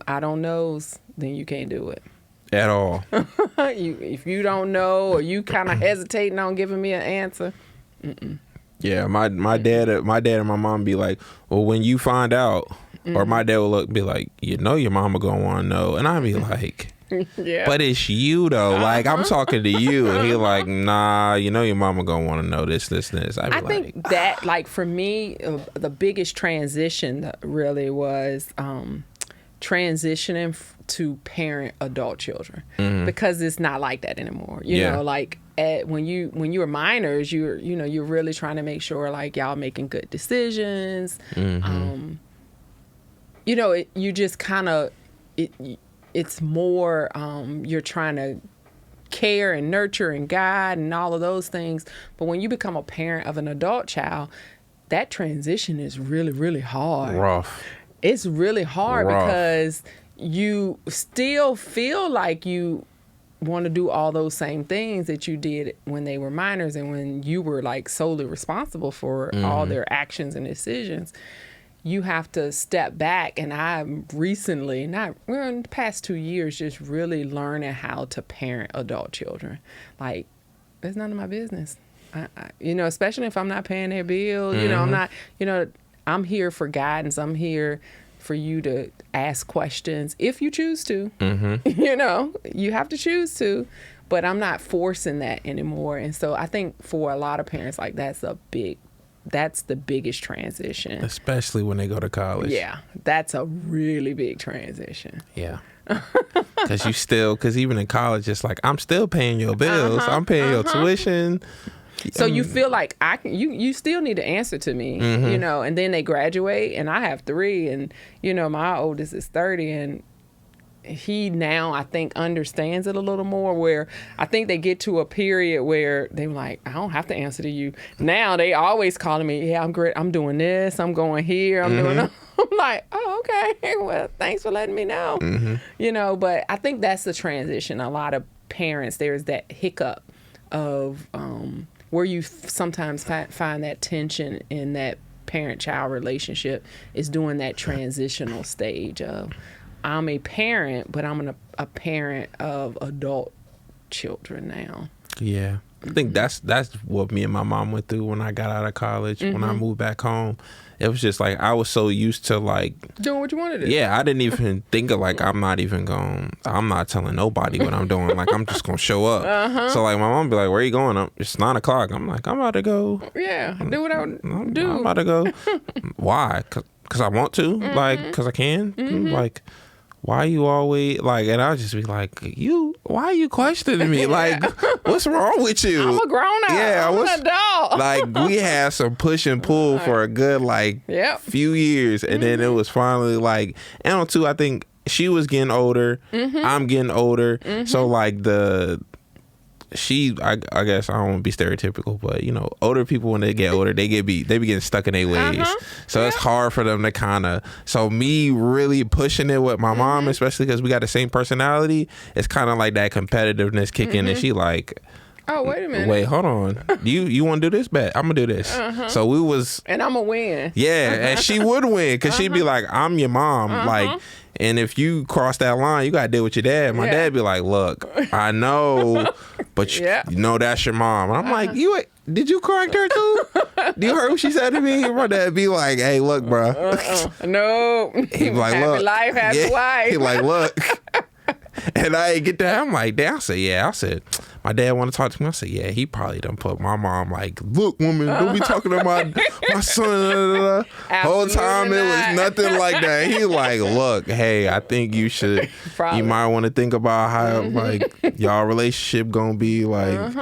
I don't knows, then you can't do it at all. If you don't know or you kind of hesitating on giving me an answer. Yeah, my dad and my mom be like, well, when you find out, or my dad will be like, your mama gonna want to know, and I'd be like. Yeah. But it's you though. Like, I'm talking to you, and he like, nah, your mama gonna want to know this. I think that, like, for me, the biggest transition really was transitioning to parent adult children, because it's not like that anymore. You know, like when you were minors, you're really trying to make sure like y'all making good decisions. You just kind of it's more you're trying to care and nurture and guide and all of those things. But when you become a parent of an adult child, that transition is really, really hard. Rough. It's really hard because you still feel like you want to do all those same things that you did when they were minors and when you were like solely responsible for all their actions and decisions. You have to step back, and I'm recently, in the past 2 years, just really learning how to parent adult children. Like, it's none of my business. Especially if I'm not paying their bills. I'm not. I'm here for guidance. I'm here for you to ask questions if you choose to. You have to choose to, but I'm not forcing that anymore. And so I think for a lot of parents, like, that's the biggest transition. Especially when they go to college. Yeah, that's a really big transition. Yeah. Because even in college, it's like, I'm still paying your bills. I'm paying your tuition. So you feel like you still need to answer to me, and then they graduate, and I have 3, and, my oldest is 30, and he now, I think, understands it a little more, where I think they get to a period where they're like, I don't have to answer to you. Now they always calling me, yeah, I'm great. I'm doing this. I'm going here. I'm doing that. I'm like, oh, okay. Well, thanks for letting me know. But I think that's the transition. A lot of parents, there's that hiccup of where you sometimes find that tension in that parent-child relationship is during that transitional stage of, I'm a parent, but I'm a parent of adult children now. Yeah. I think that's what me and my mom went through when I got out of college. When I moved back home, it was just like I was so used to like doing what you wanted to do. Yeah, I didn't even think of like I'm not telling nobody what I'm doing. Like I'm just gonna show up. So like my mom be like, "Where you going?" It's 9 o'clock. I'm like, I'm about to go. Yeah, do what I do. I'm about to go. Why? Cause I want to. Like, cause I can. Like. Why you always like, and I'll just be like, why are you questioning me? Like, what's wrong with you? I'm a grown up. Yeah, I'm an adult. Like, we had some push and pull for a good few years, and then it was finally like, and on two, I think she was getting older, I'm getting older, so like I guess I don't want to be stereotypical, but you know, older people when they get older, they be getting stuck in their ways. So it's hard for them to kind of. So me really pushing it with my mom, especially because we got the same personality, it's kind of like that competitiveness kicking, and she like, oh wait a minute, wait, hold on, you want to do this? Bet I'm gonna do this. So we was, and I'm gonna win. Yeah, and she would win because she'd be like, I'm your mom, like. And if you cross that line, you got to deal with your dad. My dad be like, look, I know, but you know that's your mom. And I'm like, did you correct her too? Do you heard what she said to me? My dad be like, hey, look, bro. No. He be like, look. Happy life, happy wife. He like, look. And I ain't get that. I'm like, damn. I said, my dad want to talk to me. I said, yeah, he probably done put my mom like, look, woman, don't be talking to my son. Whole time it was nothing like that. He like, look, hey, I think you you might want to think about how like y'all relationship gonna be like.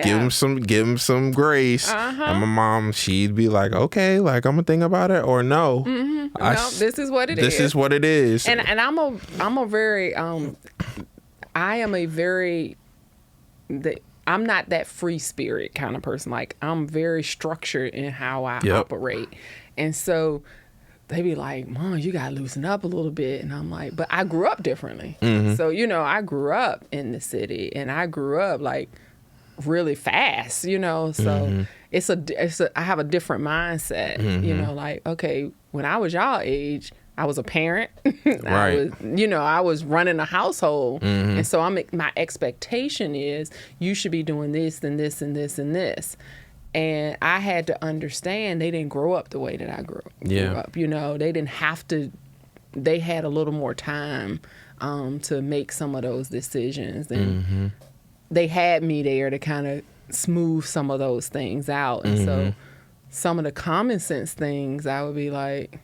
Give him some grace. And my mom, she'd be like, okay, like I'm gonna think about it, or no. No, this is what it is. This is what it is. And I'm a very I'm not that free spirit kind of person. Like I'm very structured in how I operate. And so they be like, Mom, you gotta loosen up a little bit. And I'm like, but I grew up differently. So, you know, I grew up in the city and I grew up like really fast, you know, so I have a different mindset, you know, like, okay, when I was y'all age, I was a parent. Right. I was running a household. And so my expectation is you should be doing this and this and this and this. And I had to understand they didn't grow up the way that I grew up. You know, they didn't have to, they had a little more time to make some of those decisions. And they had me there to kind of smooth some of those things out. And so some of the common sense things, I would be like,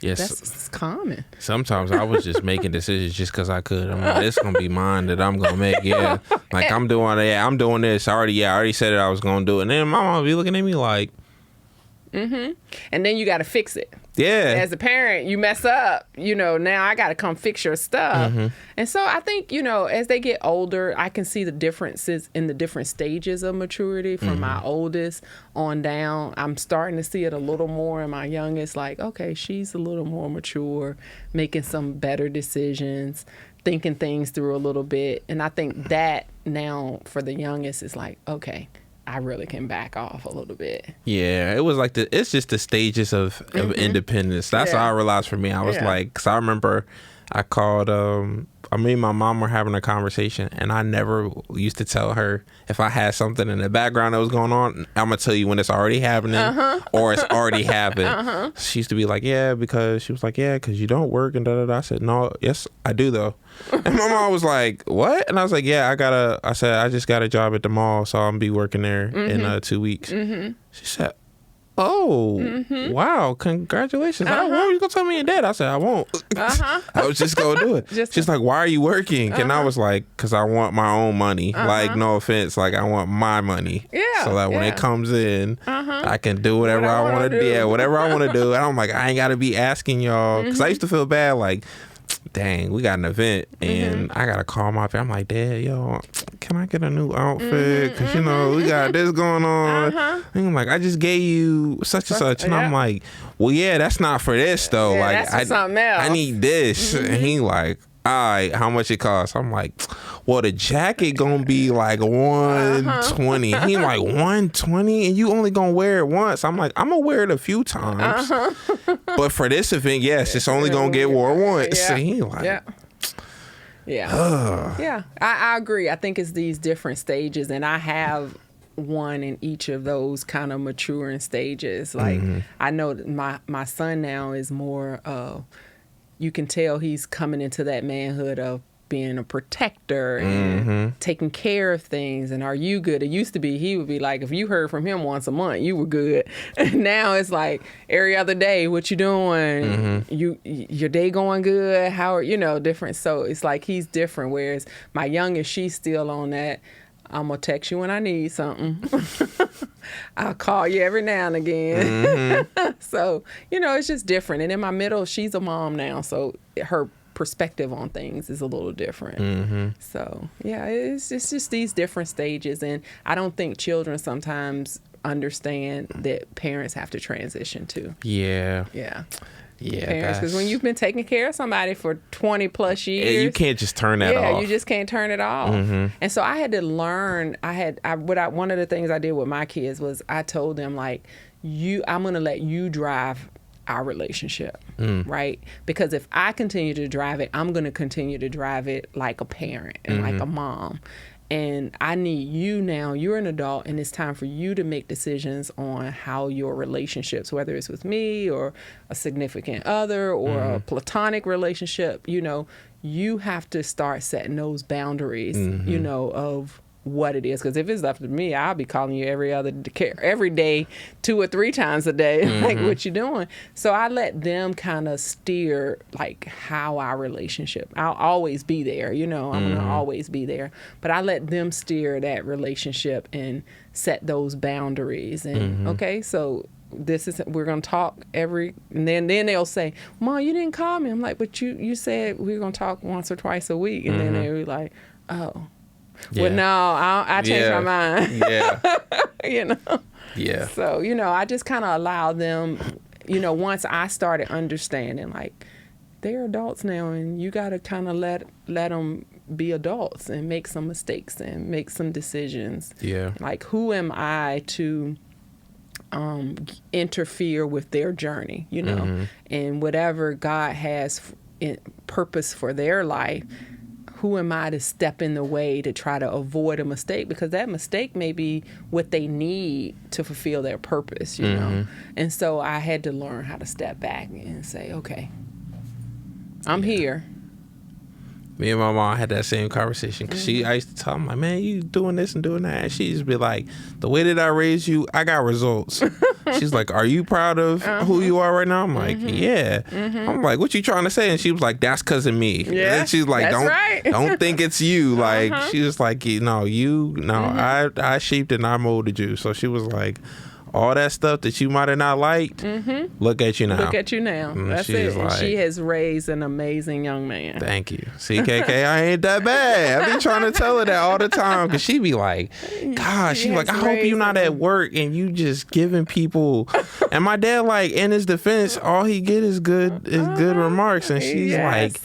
yes, that's common. Sometimes I was just making decisions just because I could. I'm like, it's gonna be mine that I'm gonna make. Yeah, like I'm doing this. I already said it. I was gonna do it. And then my mom would be looking at me like, and then you got to fix it. Yeah. As a parent, you mess up. You know, now I got to come fix your stuff. And so I think, you know, as they get older, I can see the differences in the different stages of maturity from my oldest on down. I'm starting to see it a little more in my youngest. Like, okay, she's a little more mature, making some better decisions, thinking things through a little bit. And I think that now for the youngest is like, okay, I really can back off a little bit. Yeah, it was like it's just the stages of independence. That's all I realized for me. I was like, because I remember I called, me and my mom were having a conversation, and I never used to tell her if I had something in the background that was going on, I'm going to tell you when it's already happening or it's already happened. She used to be like, because you don't work and da-da-da. I said, no, yes, I do though. And my mom was like, what? And I was like, I just got a job at the mall, so I'm going to be working there in 2 weeks. She said, oh, wow, congratulations. Why were you going to tell me and dad? I said, I won't. I was just going to do it. She's like, why are you working? And I was like, because I want my own money. Like, no offense, like I want my money. Yeah. So that when it comes in, I can do whatever I want to do. Yeah, whatever I want to do. And I'm like, I ain't got to be asking y'all. Because I used to feel bad, like, dang, we got an event and I gotta call my family. I'm like, Dad, yo, can I get a new outfit? Because you know we got this going on. And I'm like, I just gave you such and such, and I'm like, well, yeah, that's not for this though. Like, that's for something else. I need this. And he like, all right, how much it costs? I'm like, well, the jacket gonna be like 120. He like 120, and you only gonna wear it once. I'm like, I'm gonna wear it a few times, but for this event, yes, it's only gonna get worn once. Yeah. He like, yeah. I agree. I think it's these different stages, and I have one in each of those kind of maturing stages. Like I know that my son now is more you can tell he's coming into that manhood of being a protector and taking care of things. And are you good? It used to be he would be like, if you heard from him once a month, you were good. And now it's like every other day, what you doing? Your day going good? How are different? So it's like he's different. Whereas my youngest, she's still on that. I'm gonna text you when I need something. I'll call you every now and again. So, it's just different. And in my middle, she's a mom now. So her perspective on things is a little different. So, yeah, it's just these different stages. And I don't think children sometimes understand that parents have to transition too. Yeah. Parents, because when you've been taking care of somebody for 20 plus years, you can't just turn that off. Yeah, you just can't turn it off. And so I had to learn. One of the things I did with my kids was I told them, like, I'm going to let you drive our relationship, right? Because if I continue to drive it, I'm going to continue to drive it like a parent and like a mom. And I need you now, you're an adult, and it's time for you to make decisions on how your relationships, whether it's with me or a significant other or a platonic relationship, you have to start setting those boundaries, of what it is. Because if it's left to me, I'll be calling you every day, 2 or 3 times a day, like, what you doing? So I let them kind of steer, like, how our relationship, I'll always be there, I'm going to always be there. But I let them steer that relationship and set those boundaries. And, okay, so we're going to talk and then they'll say, Mom, you didn't call me. I'm like, but you said we were going to talk once or twice a week. And then they were like, oh. Yeah. Well, no, I changed my mind. Yeah. So, I just kind of allow them, once I started understanding, like, they're adults now, and you got to kind of let them be adults and make some mistakes and make some decisions. Yeah. Like, who am I to interfere with their journey, and whatever God has in purpose for their life. Who am I to step in the way to try to avoid a mistake? Because that mistake may be what they need to fulfill their purpose, know? And so I had to learn how to step back and say, okay, I'm here. Me and my mom had that same conversation. Cause I used to tell me, like, man, you doing this and doing that. And she used to be like, the way that I raised you, I got results. She's like, are you proud of who you are right now? I'm like, yeah. I'm like, what you trying to say? And she was like, that's because of me. Yeah, and she's like, don't think it's you. Like, she was like, I shaped and I molded you. So she was like, all that stuff that you might have not liked, look at you now. Look at you now. That's it. Like, and she has raised an amazing young man. Thank you. CKK, I ain't that bad. I be trying to tell her that all the time, because she be like, God, she like, I hope you're not at work and you just giving people. And my dad, like, in his defense, all he get is good remarks. And she's like,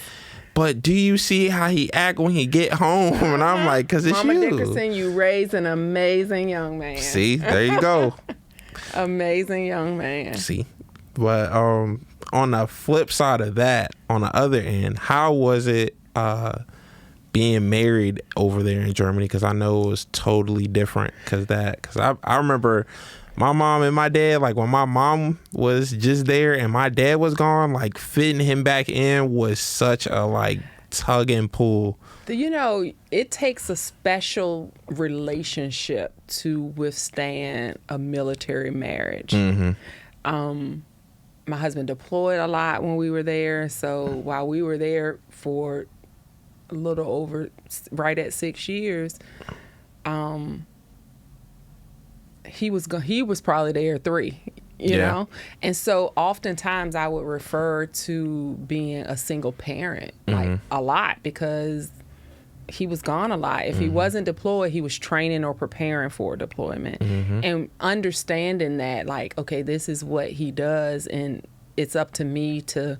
but do you see how he act when he get home? And I'm like, because it's Mama you. Dickerson, you raised an amazing young man. See, there you go. Amazing young man. See, but on the flip side of that, on the other end, how was it being married over there in Germany? Because I know it was totally different. Because I remember my mom and my dad, like, when my mom was just there and my dad was gone, like, fitting him back in was such a, like, tug and pull. It takes a special relationship to withstand a military marriage. My husband deployed a lot when we were there. So while we were there for a little over, right at 6 years, he was probably there 3. You know? And so oftentimes I would refer to being a single parent, like, a lot, because he was gone a lot. If he wasn't deployed, he was training or preparing for deployment. And understanding that, like, okay, this is what he does, and it's up to me to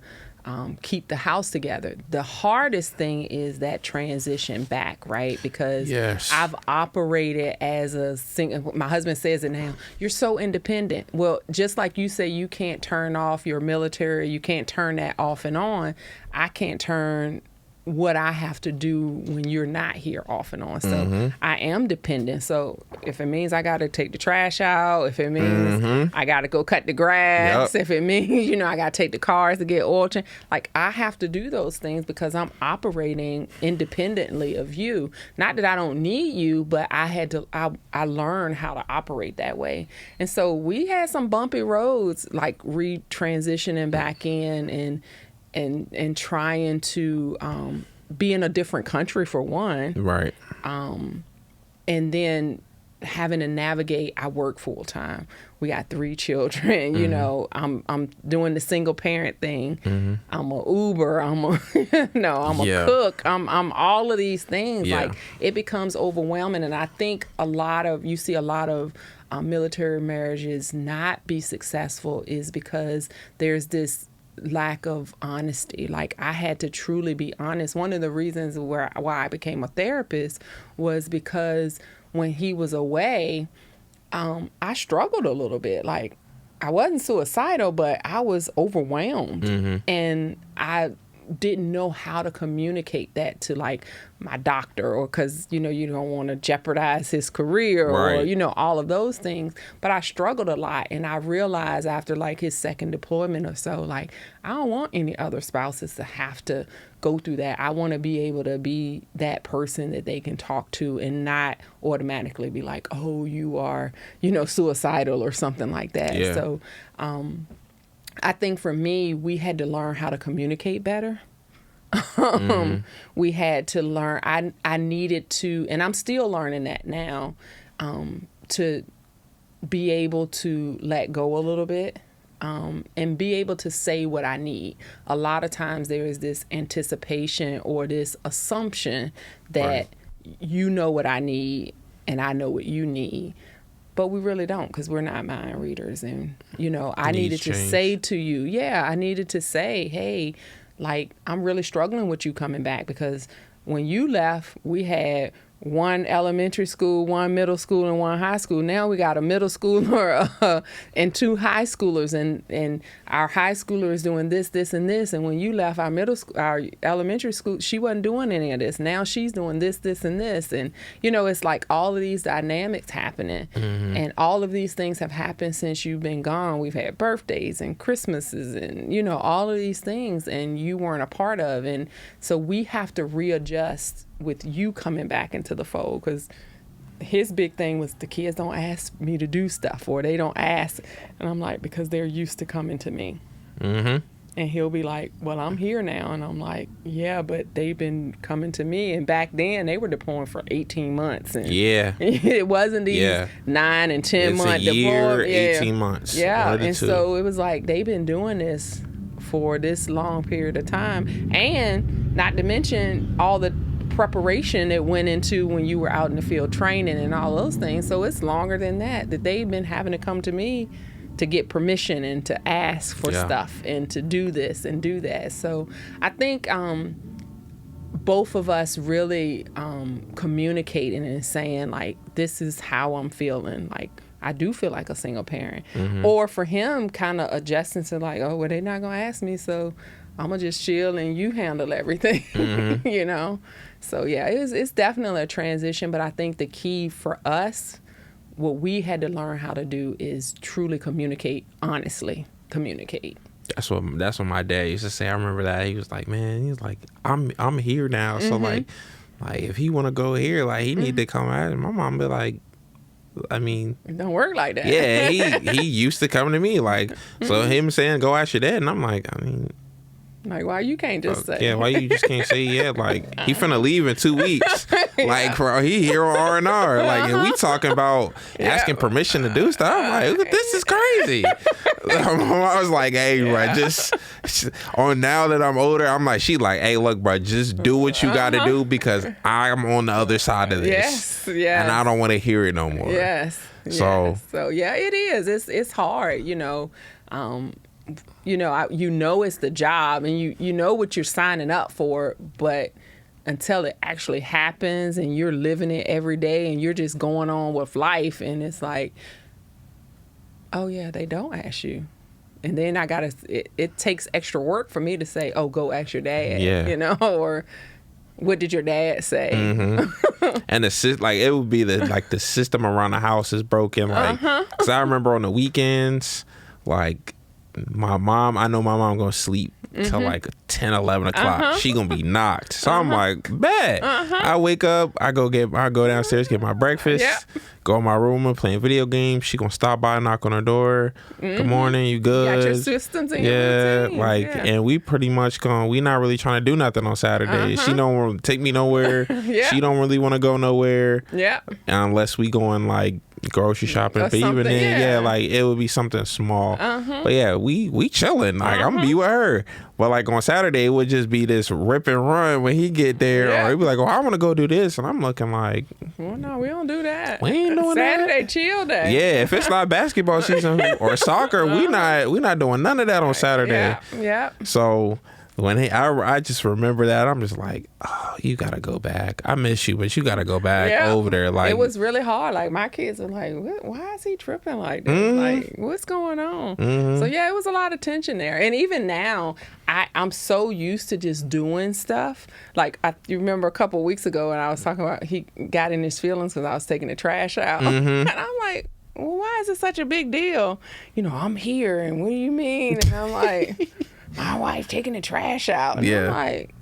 keep the house together. The hardest thing is that transition back, right? Because Yes. I've operated as a single. My husband says it now. You're so independent. Well, just like you say, you can't turn off your military. You can't turn that off and on. I can't turn what I have to do when you're not here off and on. So I am dependent. So if it means I got to take the trash out, if it means I got to go cut the grass, if it means, I got to take the cars to get oil change, like I have to do those things because I'm operating independently of you. Not that I don't need you, but I learned how to operate that way. And so we had some bumpy roads, like retransitioning back in and trying to be in a different country for one. Right. And then having to navigate, I work full time. We got 3 children, I'm doing the single parent thing. I'm a Uber, I'm a cook. I'm all of these things. Yeah. Like it becomes overwhelming. And I think you see a lot of military marriages not be successful is because there's this lack of honesty. Like I had to truly be honest. One of the reasons why I became a therapist was because when he was away, I struggled a little bit. Like I wasn't suicidal, but I was overwhelmed, and I didn't know how to communicate that to like my doctor, or because you don't want to jeopardize his career, right, or all of those things. But I struggled a lot, and I realized after like his second deployment or so, like I don't want any other spouses to have to go through that. I want to be able to be that person that they can talk to and not automatically be like, oh, you are suicidal or something like that. Yeah. So I think for me, we had to learn how to communicate better. We had to learn, I needed to, and I'm still learning that now, to be able to let go a little bit, and be able to say what I need. A lot of times there is this anticipation or this assumption that you know what I need and I know what you need. But we really don't, because we're not mind readers. And, I needed to say to you, I needed to say, hey, like, I'm really struggling with you coming back, because when you left, we had 1 elementary school, 1 middle school, and 1 high school. Now we got a middle schooler and 2 high schoolers, and our high schooler is doing this, this, and this. And when you left our elementary school, she wasn't doing any of this. Now she's doing this, this, and this. And, it's like all of these dynamics happening. And all of these things have happened since you've been gone. We've had birthdays and Christmases and, all of these things, and you weren't a part of. And so we have to readjust with you coming back into the fold, because his big thing was the kids don't ask me to do stuff, or they don't ask, and I'm like, because they're used to coming to me. And he'll be like, well, I'm here now, and I'm like, yeah, but they've been coming to me. And back then they were deploying for 18 months, and it wasn't these 9 and 10 month deployment. 18 months. And so it was like they've been doing this for this long period of time, and not to mention all the preparation that went into when you were out in the field training and all those things. So it's longer than that they've been having to come to me to get permission and to ask for stuff and to do this and do that. So I think both of us really communicating and saying, like, this is how I'm feeling. Like, I do feel like a single parent. Or for him kind of adjusting to like, oh, well, they're not going to ask me, so I'm going to just chill and you handle everything, So, it's definitely a transition. But I think the key for us, what we had to learn how to do is truly communicate, honestly communicate. That's what my dad used to say. I remember that. He was like, man, he's like, I'm here now. So like if he want to go here, like he need to come out. And my mom be like, I mean, it don't work like that. Yeah, he used to come to me like, so him saying go ask your dad, and I'm like, I mean, like, why you can't just say? Yeah, why you just can't say like he finna leave in 2 weeks. Like, bro, he here on R&R. Like, and we talking about asking permission to do stuff. I'm like, this is crazy. I was like, hey, bro, just now that I'm older, I'm like, she like, hey, look, bro, just do what you got to do, because I'm on the other side of this. Yes. And I don't want to hear it no more. Yes. So yeah, it is. It's hard, it's the job and you know what you're signing up for, but until it actually happens and you're living it every day and you're just going on with life, and it's like, oh yeah, they don't ask you. And then it takes extra work for me to say, oh, go ask your dad, or what did your dad say? Mm-hmm. And it would be the system around the house is broken. Because I remember on the weekends, like I know my mom gonna sleep till like 10, 11 o'clock. She gonna be knocked. So I'm like, bet. I wake up, I go downstairs, get my breakfast, go in my room and playing video games. She gonna stop by, knock on her door. Good morning, you good? You got your systems and your routine. And we pretty much we not really trying to do nothing on Saturday. She don't want to take me nowhere. She don't really want to go nowhere. Unless we going like grocery shopping, but even then, it would be something small. But yeah, we chilling. Like I'm gonna be with her. But like on Saturday, it would just be this rip and run when he get there, or he'd be like, "Oh, I want to go do this," and I'm looking like, "Well, no, we don't do that. We ain't doing Saturday that. Chill day." Yeah, if it's not basketball season or soccer, we not doing none of that on Saturday. Yeah. So when I just remember that, I'm just like, oh, you gotta go back. I miss you, but you gotta go back over there. Like it was really hard. Like my kids are like, why is he tripping like this? Like what's going on? So yeah, it was a lot of tension there. And even now, I'm so used to just doing stuff. Like you remember a couple of weeks ago when I was talking about he got in his feelings because I was taking the trash out, and I'm like, well, why is it such a big deal? I'm here, and what do you mean? And I'm like, my wife taking the trash out. And I'm like,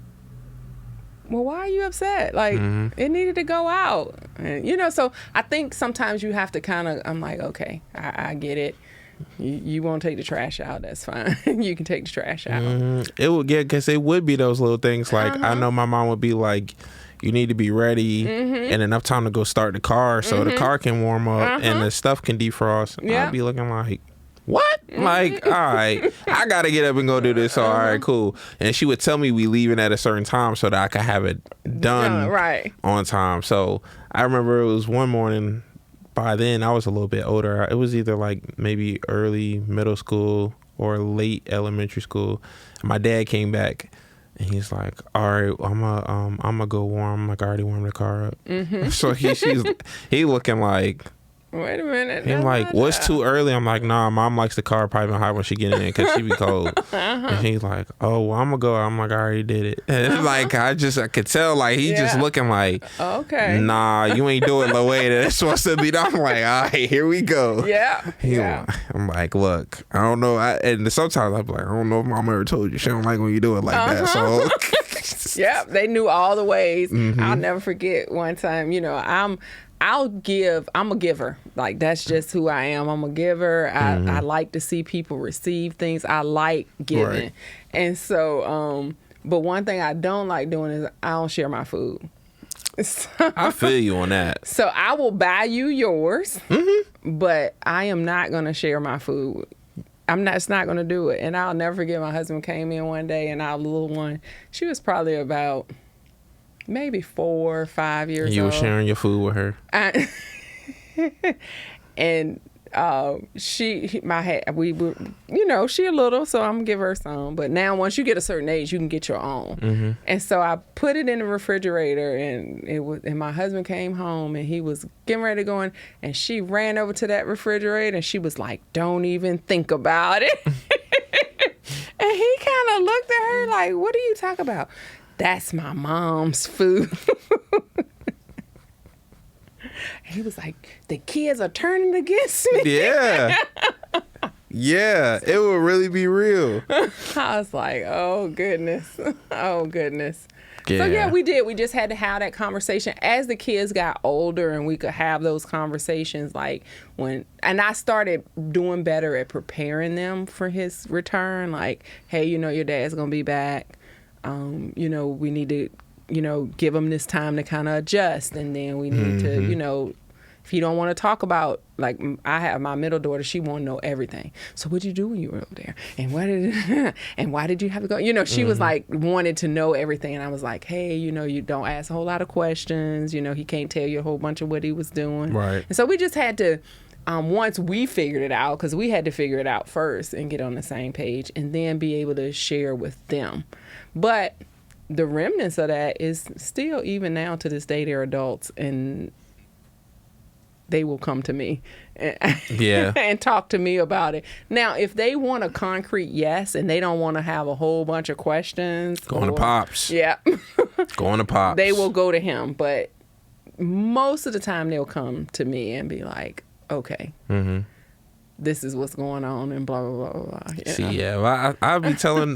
well, why are you upset? Like, it needed to go out. And, so I think sometimes you have to I'm like, okay, I get it. You won't take the trash out. That's fine. You can take the trash out. It would because it would be those little things. Like, I know my mom would be like, you need to be ready and enough time to go start the car so the car can warm up and the stuff can defrost. I'd be looking like, what? Like, all right, I gotta get up and go do this. So, all right, cool. And she would tell me we leaving at a certain time so that I could have it done on time. So I remember it was one morning. By then I was a little bit older. It was either like maybe early middle school or late elementary school. And my dad came back and he's like, all right, I'm gonna go warm. Like I already warmed the car up. So he looking like, wait a minute. He's like, what's too early? I'm like, nah, mom likes the car piping hot when she get in because she be cold. And he's like, oh, well, I'm going to go. I'm like, I already did it. And it's like, I could tell, like, he just looking like, okay, nah, you ain't doing the way that it's supposed to be done. I'm like, all right, here we go. I'm like, look, I don't know. And sometimes I'm like, I don't know if mom ever told you she don't like when you do it like that. So. They knew all the ways. I'll never forget one time, I'm a giver. Like, that's just who I am. I'm a giver. I like to see people receive things. I like giving. Right. And so, but one thing I don't like doing is I don't share my food. So, I feel you on that. So I will buy you yours, but I am not going to share my food. It's not going to do it. And I'll never forget my husband came in one day and our little one, she was probably about maybe 4 or 5 years old. You were sharing your food with her. And she a little, so I'm gonna give her some. But now once you get a certain age, you can get your own. And so I put it in the refrigerator, and my husband came home and he was getting ready to go in, and she ran over to that refrigerator and she was like, "Don't even think about it." And he kind of looked at her like, "What are you talking about?" "That's my mom's food." He was like, "The kids are turning against me." Yeah. Yeah, it will really be real. I was like, oh, goodness. Oh, goodness. Yeah. So, yeah, we did. We just had to have that conversation as the kids got older, and we could have those conversations and I started doing better at preparing them for his return. Like, hey, your dad's going to be back. We need to, give him this time to kind of adjust. And then we need to, if you don't want to talk about, like, I have my middle daughter, she want to know everything. So what'd you do when you were over there? And why did you have to go? She was like, wanted to know everything. And I was like, hey, you don't ask a whole lot of questions. He can't tell you a whole bunch of what he was doing. Right. And so we just had to once we figured it out, because we had to figure it out first and get on the same page, and then be able to share with them. But the remnants of that is still, even now to this day, they're adults, and they will come to me and talk to me about it. Now, if they want a concrete yes and they don't want to have a whole bunch of questions, going to Pops. Yeah. Going to Pops. They will go to him. But most of the time they'll come to me and be like, okay, this is what's going on, and blah, blah, blah, blah. See, well, I be telling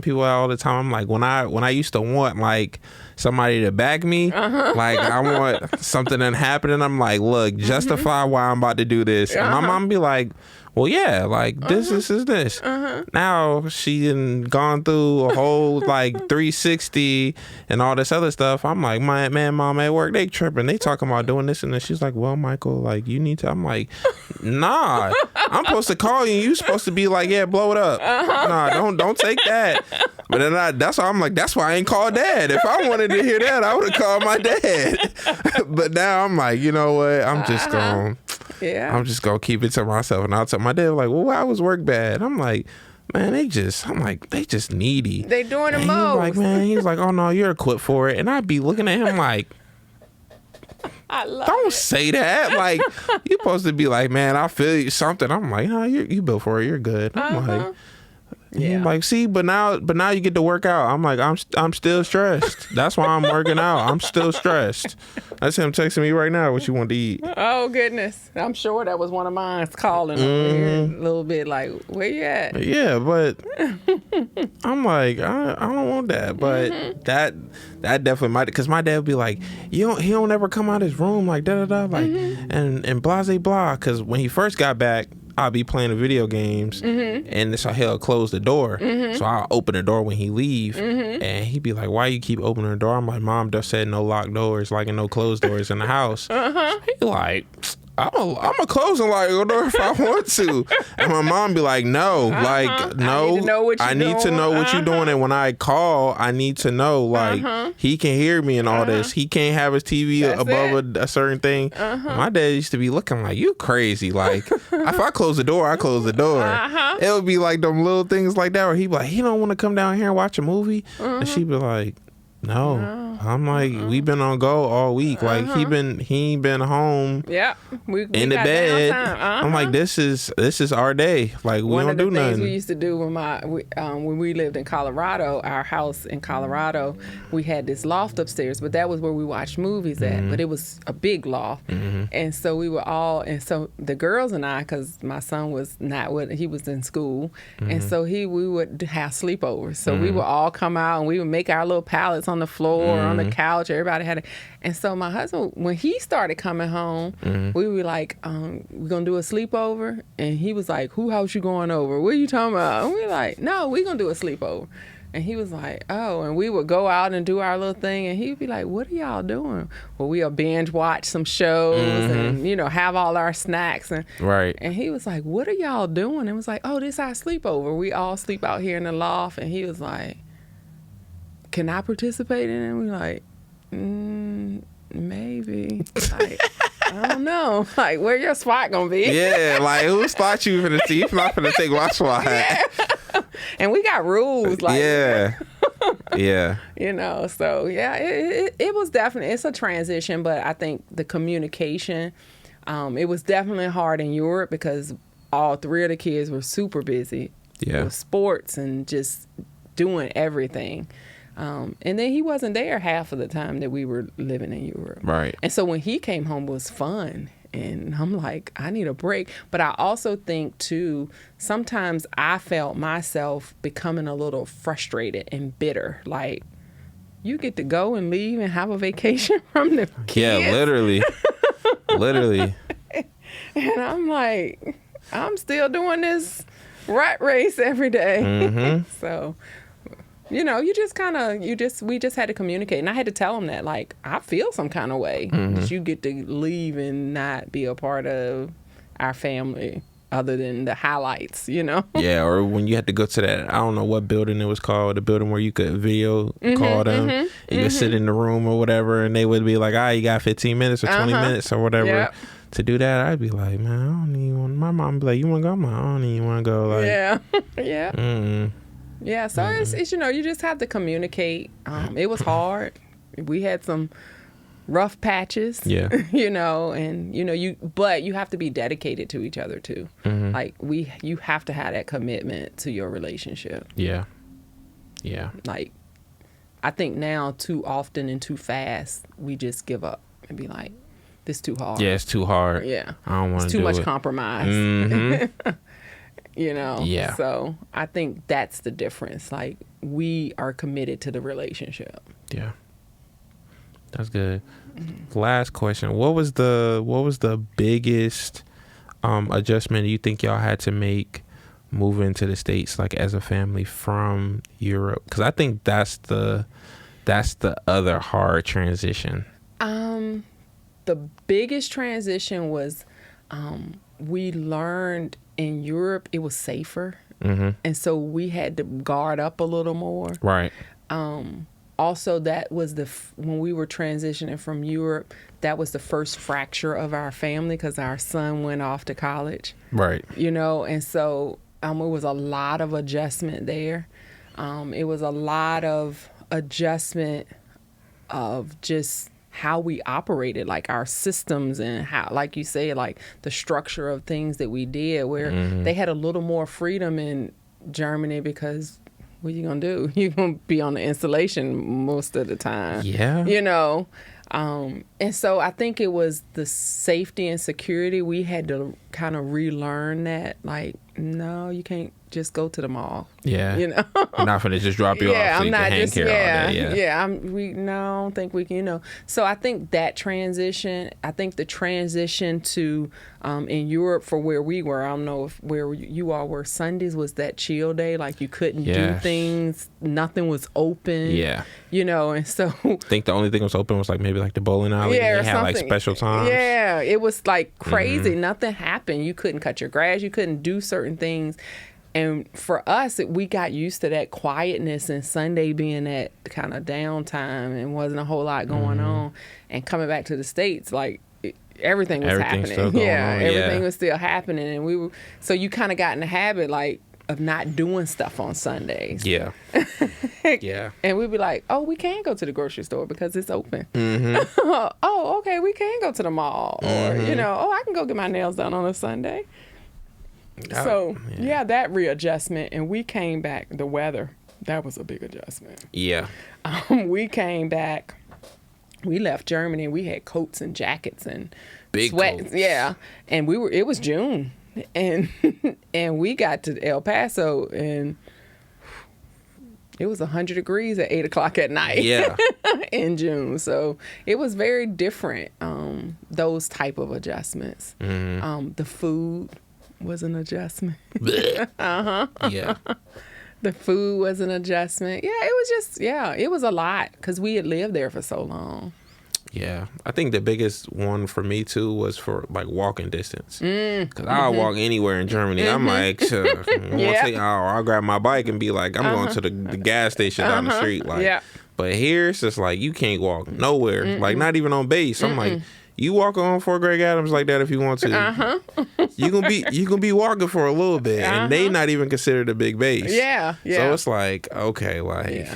people all the time, I'm like, when I used to want like somebody to back me, like I want something to happen, and I'm like, look, justify why I'm about to do this. And my mom be like, well, yeah, like this is this. Now she done gone through a whole like 360 and all this other stuff. I'm like, mom at work, they tripping. They talking about doing this and then she's like, well, Michael, like you need to. I'm like, nah, I'm supposed to call you. You supposed to be like, yeah, blow it up. Nah, don't take that. But then that's why I'm like, that's why I ain't called Dad. If I wanted to hear that, I would have called my dad. But now I'm like, you know what? I'm just gonna keep it to myself. And I'll tell my dad, like, well, why was work bad? I'm like, man, they just needy. They doing the most. He's like, oh no, you're equipped for it. And I'd be looking at him like, don't say that. Like, you're supposed to be like, man, I feel you something. I'm like, no, you built for it. You're good. I'm like, yeah. Like, see, but now you get to work out. I'm like, I'm still stressed. That's why I'm working out. I'm still stressed. That's him texting me right now what you want to eat. Oh goodness, I'm sure that was one of mine calling over here a little bit like, where you at? Yeah, but I'm like, I don't want that. But that definitely might, because my dad would be like, he don't ever come out of his room like da da da like and blah blah blah. Because when he first got back, I'll be playing the video games, and so he'll close the door. So I'll open the door when he leave, and he'd be like, "Why you keep opening the door?" I'm like, "Mom just said no locked doors, like and no closed doors in the house." So he like, I'm a close and lock the door if I want to. And my mom be like, no, like, no, I need to know what you're doing. And when I call, I need to know, like, he can hear me and all this. He can't have his TV above a certain thing. My dad used to be looking like, you crazy. Like, if I close the door, I close the door. It would be like them little things like that where he'd be like, he don't want to come down here and watch a movie. And she'd be like, no. I'm like, we've been on go all week. Like he ain't been home. Yeah, we in the bed. I'm like, this is our day. Like we don't do nothing. One of the things we used to do when we lived in Colorado, our house in Colorado, we had this loft upstairs, but that was where we watched movies at. But it was a big loft, and so we were all, and so the girls and I, because my son was he was in school, and so we would have sleepovers. So we would all come out and we would make our little pallets on the floor. On the couch, everybody had it. And so my husband, when he started coming home, we were like, we're gonna do a sleepover. And he was like, who house you going over? What are you talking about? And we were like, no, we're gonna do a sleepover. And he was like, oh, and we would go out and do our little thing, and he'd be like, what are y'all doing? Well, we'll binge watch some shows and, have all our snacks. And he was like, what are y'all doing? And it was like, oh, this is our sleepover. We all sleep out here in the loft. And he was like, can I participate in it? And we're like, maybe. Like, I don't know. Like, where your spot gonna be? Yeah, like whose spot you finna see? You're not finna take my spot. Yeah. And we got rules. Like, yeah. So yeah, it was definitely, it's a transition, but I think the communication, it was definitely hard in Europe because all three of the kids were super busy with sports and just doing everything. And then he wasn't there half of the time that we were living in Europe. Right. And so when he came home, it was fun. And I'm like, I need a break. But I also think, too, sometimes I felt myself becoming a little frustrated and bitter. Like, you get to go and leave and have a vacation from the kids. Yeah, literally. Literally. And I'm like, I'm still doing this rat race every day. So... we just had to communicate. And I had to tell him that, like, I feel some kind of way that you get to leave and not be a part of our family other than the highlights, you know? Yeah, or when you had to go to that, I don't know what building it was called, the building where you could video call them, and you would sit in the room or whatever, and they would be like, you got 15 minutes or 20 minutes or whatever. Yep. To do that, I'd be like, man, I don't even want, my mom would be like, you want to go? I'm like, I don't even want to go. Like, yeah. Yeah. Mm-mm. Yeah, so it's, you know, you just have to communicate. It was hard. We had some rough patches, Yeah. you know, and, you know, but you have to be dedicated to each other too. Like you have to have that commitment to your relationship. Yeah. Yeah. Like, I think now too often and too fast, we just give up and be like, this too hard. Yeah, it's too hard. Yeah. I don't want to do it. It's too much it. compromise. You know? Yeah. So I think that's the difference. Like, we are committed to the relationship. Yeah. That's good. Last question. What was the biggest adjustment you think y'all had to make moving to the States, like as a family from Europe? Because I think that's the other hard transition. The biggest transition was we learned in Europe it was safer. And so we had to guard up a little more. Right. Also, that was when we were transitioning from Europe, that was the first fracture of our family because our son went off to college. Right. You know, and so it was a lot of adjustment there. It was a lot of adjustment of just how we operated, like our systems and how, like you say, like the structure of things that we did, where they had a little more freedom in Germany because what you gonna do? You're gonna be on the installation most of the time. Yeah. You know? And so I think it was the safety and security. We had to kind of relearn that, like, no, you can't just go to the mall. Yeah. You know? I'm not gonna just drop you off so I'm you not can hang just, care all day. Yeah. I don't think we can, you know. So I think that transition, the transition to in Europe for where we were, I don't know if where you all were, Sundays was that chill day, like you couldn't do things, nothing was open. Yeah. You know, and so I think the only thing that was open was like maybe like the bowling alley. Yeah, they had like special times. Yeah, it was like crazy. Nothing happened. You couldn't cut your grass. You couldn't do certain things. And for us, we got used to that quietness and Sunday being that kind of downtime and wasn't a whole lot going on. And coming back to the States, like everything was happening. Still going on. Everything was still happening. And so you kind of got in the habit, like, of not doing stuff on Sundays. Yeah. Yeah. And we'd be like, oh, we can go to the grocery store because it's open. Oh, okay, we can go to the mall. Or, you know, I can go get my nails done on a Sunday. So, that readjustment. And we came back, the weather, that was a big adjustment. Yeah. We came back, we left Germany, we had coats and jackets and big sweats. coats. Yeah. And it was June. And and we got to El Paso and it was 100 degrees at 8 o'clock at night. Yeah. In June. So it was very different, those type of adjustments. The food was an adjustment. Yeah. The food was an adjustment. Yeah, it was just, it was a lot because we had lived there for so long. Yeah, I think the biggest one for me too was for like walking distance. Because I'll walk anywhere in Germany. I'm like, I'll grab my bike and be like, I'm going to the gas station down the street. Like, but here it's just like you can't walk nowhere. Like not even on base. I'm like, you walk on Fort Greg Adams like that if you want to. You can be walking for a little bit, and they not even considered a big base. Yeah. So it's like, okay, like.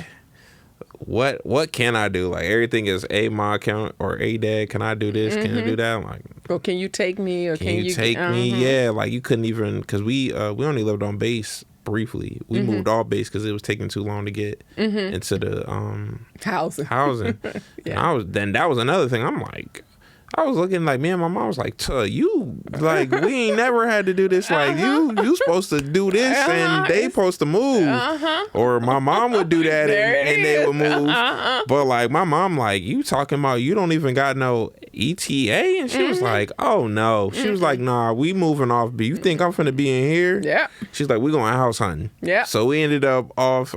What can I do? Like everything is ma account or dad. Can I do this? Can I do that? I'm like, or can you take me? Or can you take me? Yeah, like you couldn't even because we only lived on base briefly. We moved off base because it was taking too long to get into the housing. And that was another thing. I'm like. I was looking like, me and my mom was like, you, like, we ain't never had to do this. Like, you supposed to do this and they supposed to move. Or my mom would do that and they would move. But, like, my mom, like, you talking about you don't even got no ETA? And she was like, oh, no. She was like, nah, we moving off. But you think I'm finna be in here? Yeah. She's like, we going house hunting. Yeah. So we ended up off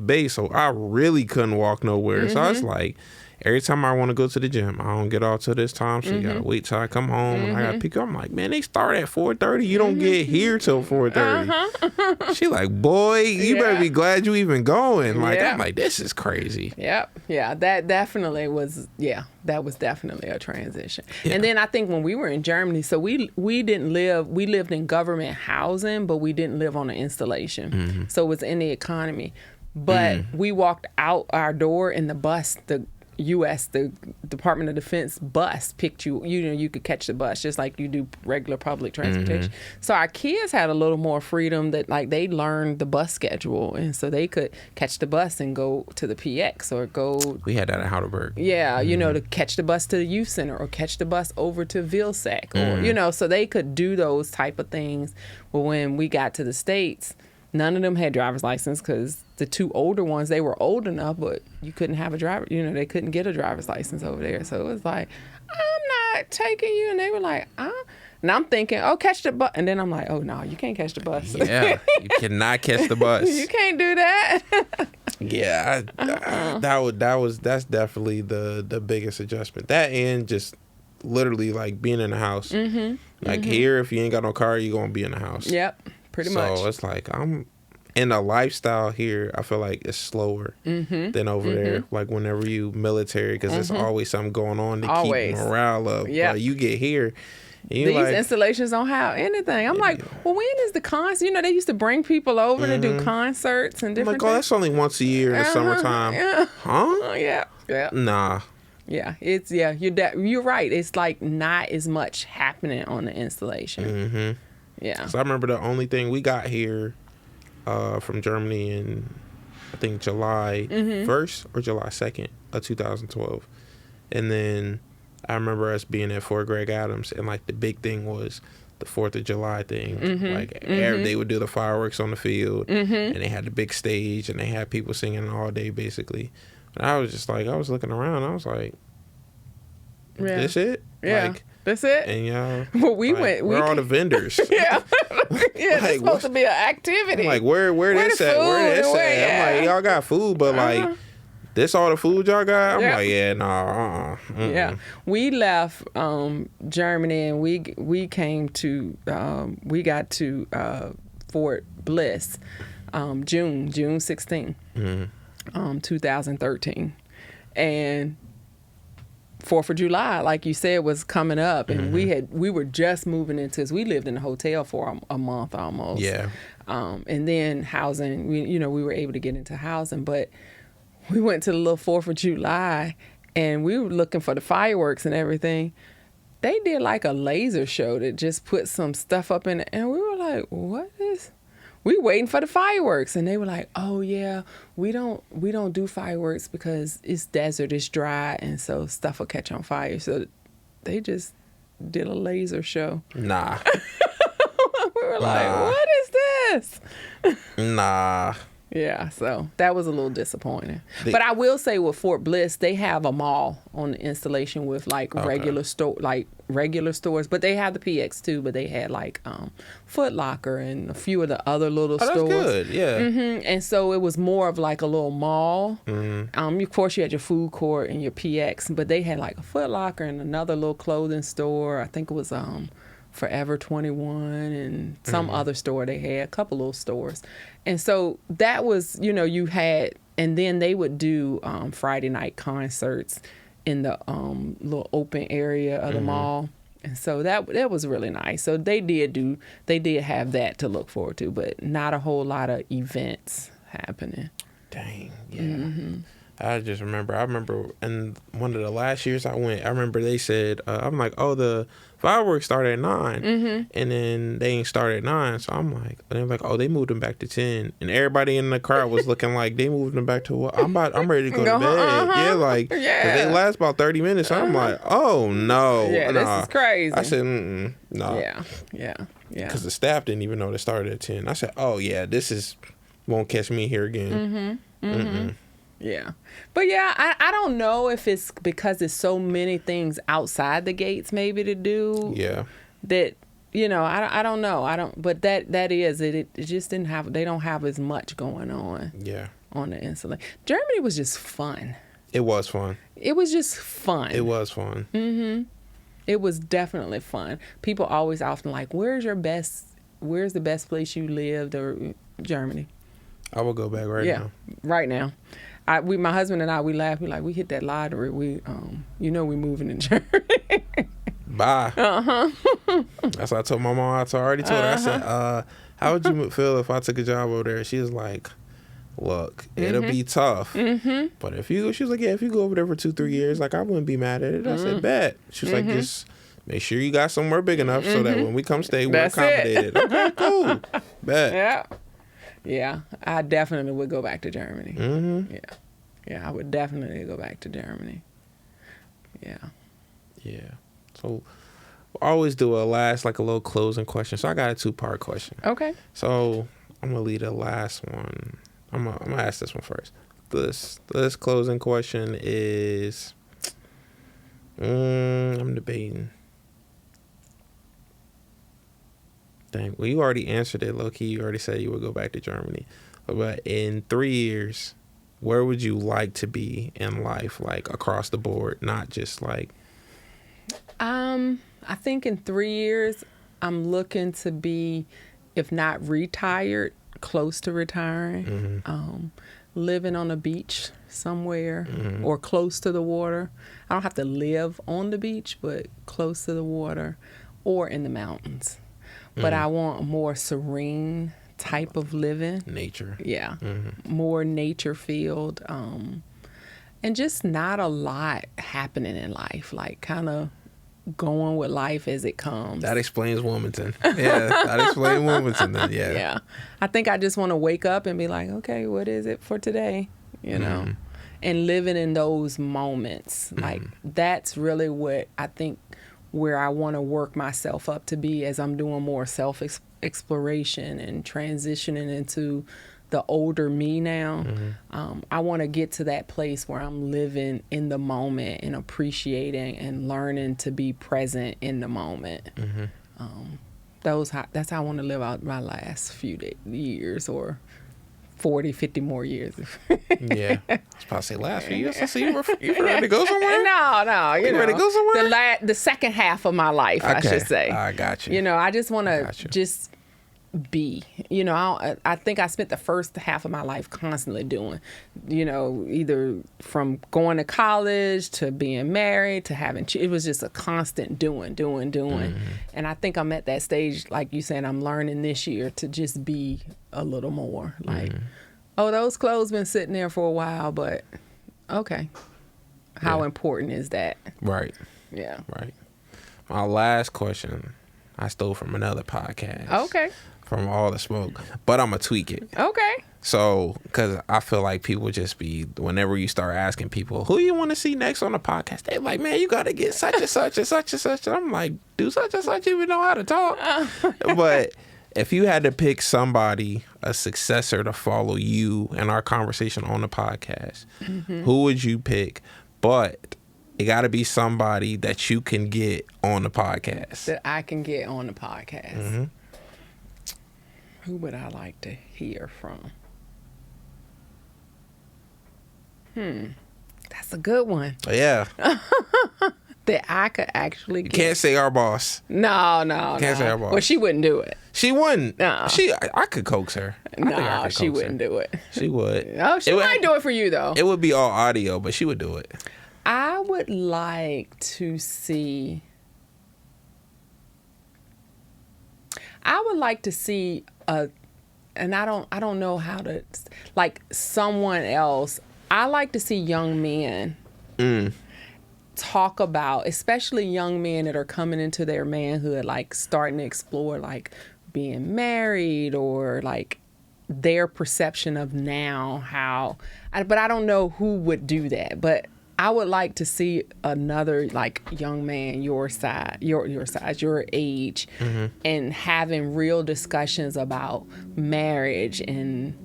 base. So I really couldn't walk nowhere. So I was like, every time I want to go to the gym, I don't get off till this time. So you gotta wait till I come home and I gotta pick up. I'm like, man, they start at 4:30. You don't get here till 4:30. She like, boy, you better be glad you even going. Like, I'm like, this is crazy. Yep. Yeah. That definitely was. Yeah. That was definitely a transition. Yeah. And then I think when we were in Germany, so we didn't live. We lived in government housing, but we didn't live on an installation. So it was in the economy. But we walked out our door and the bus, the Department of Defense bus picked you. You could catch the bus just like you do regular public transportation. So our kids had a little more freedom that like they learned the bus schedule, and so they could catch the bus and go to the PX or go. We had that at Heidelberg. Yeah, to catch the bus to the youth center or catch the bus over to Vilsack or so they could do those type of things. Well, when we got to the States, none of them had driver's license because the two older ones, they were old enough, but you couldn't have a driver. They couldn't get a driver's license over there. So it was like, I'm not taking you. And they were like, And I'm thinking, catch the bus. And then I'm like, oh, no, you can't catch the bus. Yeah, you cannot catch the bus. You can't do that. Yeah, that's definitely the biggest adjustment. That and just literally like being in the house. Like here, if you ain't got no car, you're going to be in the house. Yep. Pretty much. So it's like I'm in a lifestyle here. I feel like it's slower than over there. Like whenever you military, because there's always something going on to keep morale up. Yeah. You get here. These installations don't have anything. I'm like, well, when is the concert? They used to bring people over to do concerts and different things. That's only once a year in the summertime. Yeah. Huh? Yeah. Nah. Yeah, you're right. It's like not as much happening on the installation. Yeah. So I remember the only thing we got here from Germany in, I think, July 1st or July 2nd of 2012. And then I remember us being at Fort Greg Adams, and like the big thing was the 4th of July thing. They would do the fireworks on the field, and they had the big stage, and they had people singing all day basically. And I was just like, I was looking around, I was like, this it? Yeah. Like, that's it. And y'all, well, where are all the vendors? Yeah, it's supposed to be an activity. I'm like, where this at? Where this at? I'm like, y'all got food, but like, this all the food y'all got? I'm like, yeah, nah, Yeah, we left Germany and we came to we got to Fort Bliss June 16th, 2013, and 4th of July, like you said, was coming up, and we were just moving into this. We lived in a hotel for a month almost. Yeah. And then housing, we were able to get into housing, but we went to the little 4th of July, and we were looking for the fireworks and everything. They did like a laser show that just put some stuff up in it, and we were like, what is? We waiting for the fireworks, and they were like, "Oh yeah, we don't do fireworks because it's desert, it's dry, and so stuff will catch on fire." So they just did a laser show. Nah. We were like, "What is this?" Nah. Yeah, so that was a little disappointing. But I will say with Fort Bliss, they have a mall on the installation with like regular stores. But they have the PX too. But they had like Foot Locker and a few of the other little stores. That's good, yeah. And so it was more of like a little mall. Of course, you had your food court and your PX, but they had like a Foot Locker and another little clothing store. I think it was Forever 21 and some other store they had, a couple little stores. And so that was, you had, and then they would do Friday night concerts in the little open area of the mall. And so that was really nice. So they did have that to look forward to, but not a whole lot of events happening. Dang, yeah. I just remember, in one of the last years I went, I remember they said, I'm like, oh, the fireworks start at 9. And then they ain't start at 9. So I'm like, and they're like, oh, they moved them back to 10. And everybody in the crowd was looking like they moved them back to what? I'm ready to go to bed. Yeah, like, 'cause they last about 30 minutes. So I'm like, oh, no. Yeah, nah. This is crazy. I said, no. Yeah. Because the staff didn't even know they started at 10. I said, oh, yeah, won't catch me here again. Yeah. But yeah, I don't know if it's because there's so many things outside the gates maybe to do. Yeah. That, I don't know. But that is it. It just they don't have as much going on. Yeah. On the installation. Germany was just fun. It was fun. It was just fun. It was fun. It was definitely fun. People always often like, where's the best place you lived, or Germany? I will go back now. Right now. My husband and I, we laugh. We like, we hit that lottery. We we moving to Germany. Bye. That's what I told my mom. I already told her. I said, how would you feel if I took a job over there? She was like, look, it'll be tough. But she was like, yeah, if you go over there for 2-3 years, like, I wouldn't be mad at it. I said, bet. She was like, just make sure you got somewhere big enough so that when we come stay, we're accommodated. Okay, cool. Bet. Yeah, I definitely would go back to Germany. Yeah, I would definitely go back to Germany. Yeah. So I always do a last, like a little closing question. So I got a 2-part question. Okay. So I'm going to leave the last one. I'm gonna ask this one first. This closing question is, I'm debating. Dang, well, you already answered it, low-key. You already said you would go back to Germany. But in 3 years, where would you like to be in life, like across the board, not just like... I think in 3 years, I'm looking to be, if not retired, close to retiring. Living on a beach somewhere or close to the water. I don't have to live on the beach, but close to the water or in the mountains. But I want a more serene type of living. Nature. Yeah. More nature field. And just not a lot happening in life. Like kind of going with life as it comes. That explains Wilmington. Yeah, that explains Wilmington then, yeah. Yeah. I think I just want to wake up and be like, okay, what is it for today? You know? And living in those moments. Like, that's really what I think where I want to work myself up to be as I'm doing more self-exploration and transitioning into the older me now. I want to get to that place where I'm living in the moment and appreciating and learning to be present in the moment. That's how I want to live out my last few years, or 40, 50 more years. Yeah. I was about to say last few years. I see you ready to go somewhere? No. You ready to go somewhere? The second half of my life, okay. I should say. I got you. You know, I just want to just be. You know, I think I spent the first half of my life constantly doing, you know, either from going to college to being married to having it was just a constant doing. And I think I'm at that stage, like you said, I'm learning this year to just be a little more like, oh, those clothes been sitting there for a while, but okay. How important is that? Right. Yeah. Right. My last question I stole from another podcast. Okay. From All the Smoke, but I'm going to tweak it. Okay. So, because I feel like people just be, whenever you start asking people, who you want to see next on the podcast, they're like, man, you got to get such and such and such and such. And I'm like, do such and such even know how to talk? But if you had to pick somebody, a successor to follow you and our conversation on the podcast, who would you pick? But it got to be somebody that you can get on the podcast. That I can get on the podcast. Who would I like to hear from? That's a good one. Yeah. That I could actually get. You can't say our boss. No. Can't say our boss. Well, she wouldn't do it. She wouldn't. No. I could coax her. No, she wouldn't do it. She would. Oh, she might do it for you, though. It would be all audio, but she would do it. I would like to see... and I don't know how to, like, someone else. I like to see young men talk about, especially young men that are coming into their manhood, like starting to explore like being married or like their perception of now but I don't know who would do that, but I would like to see another like young man your size, your age, and having real discussions about marriage and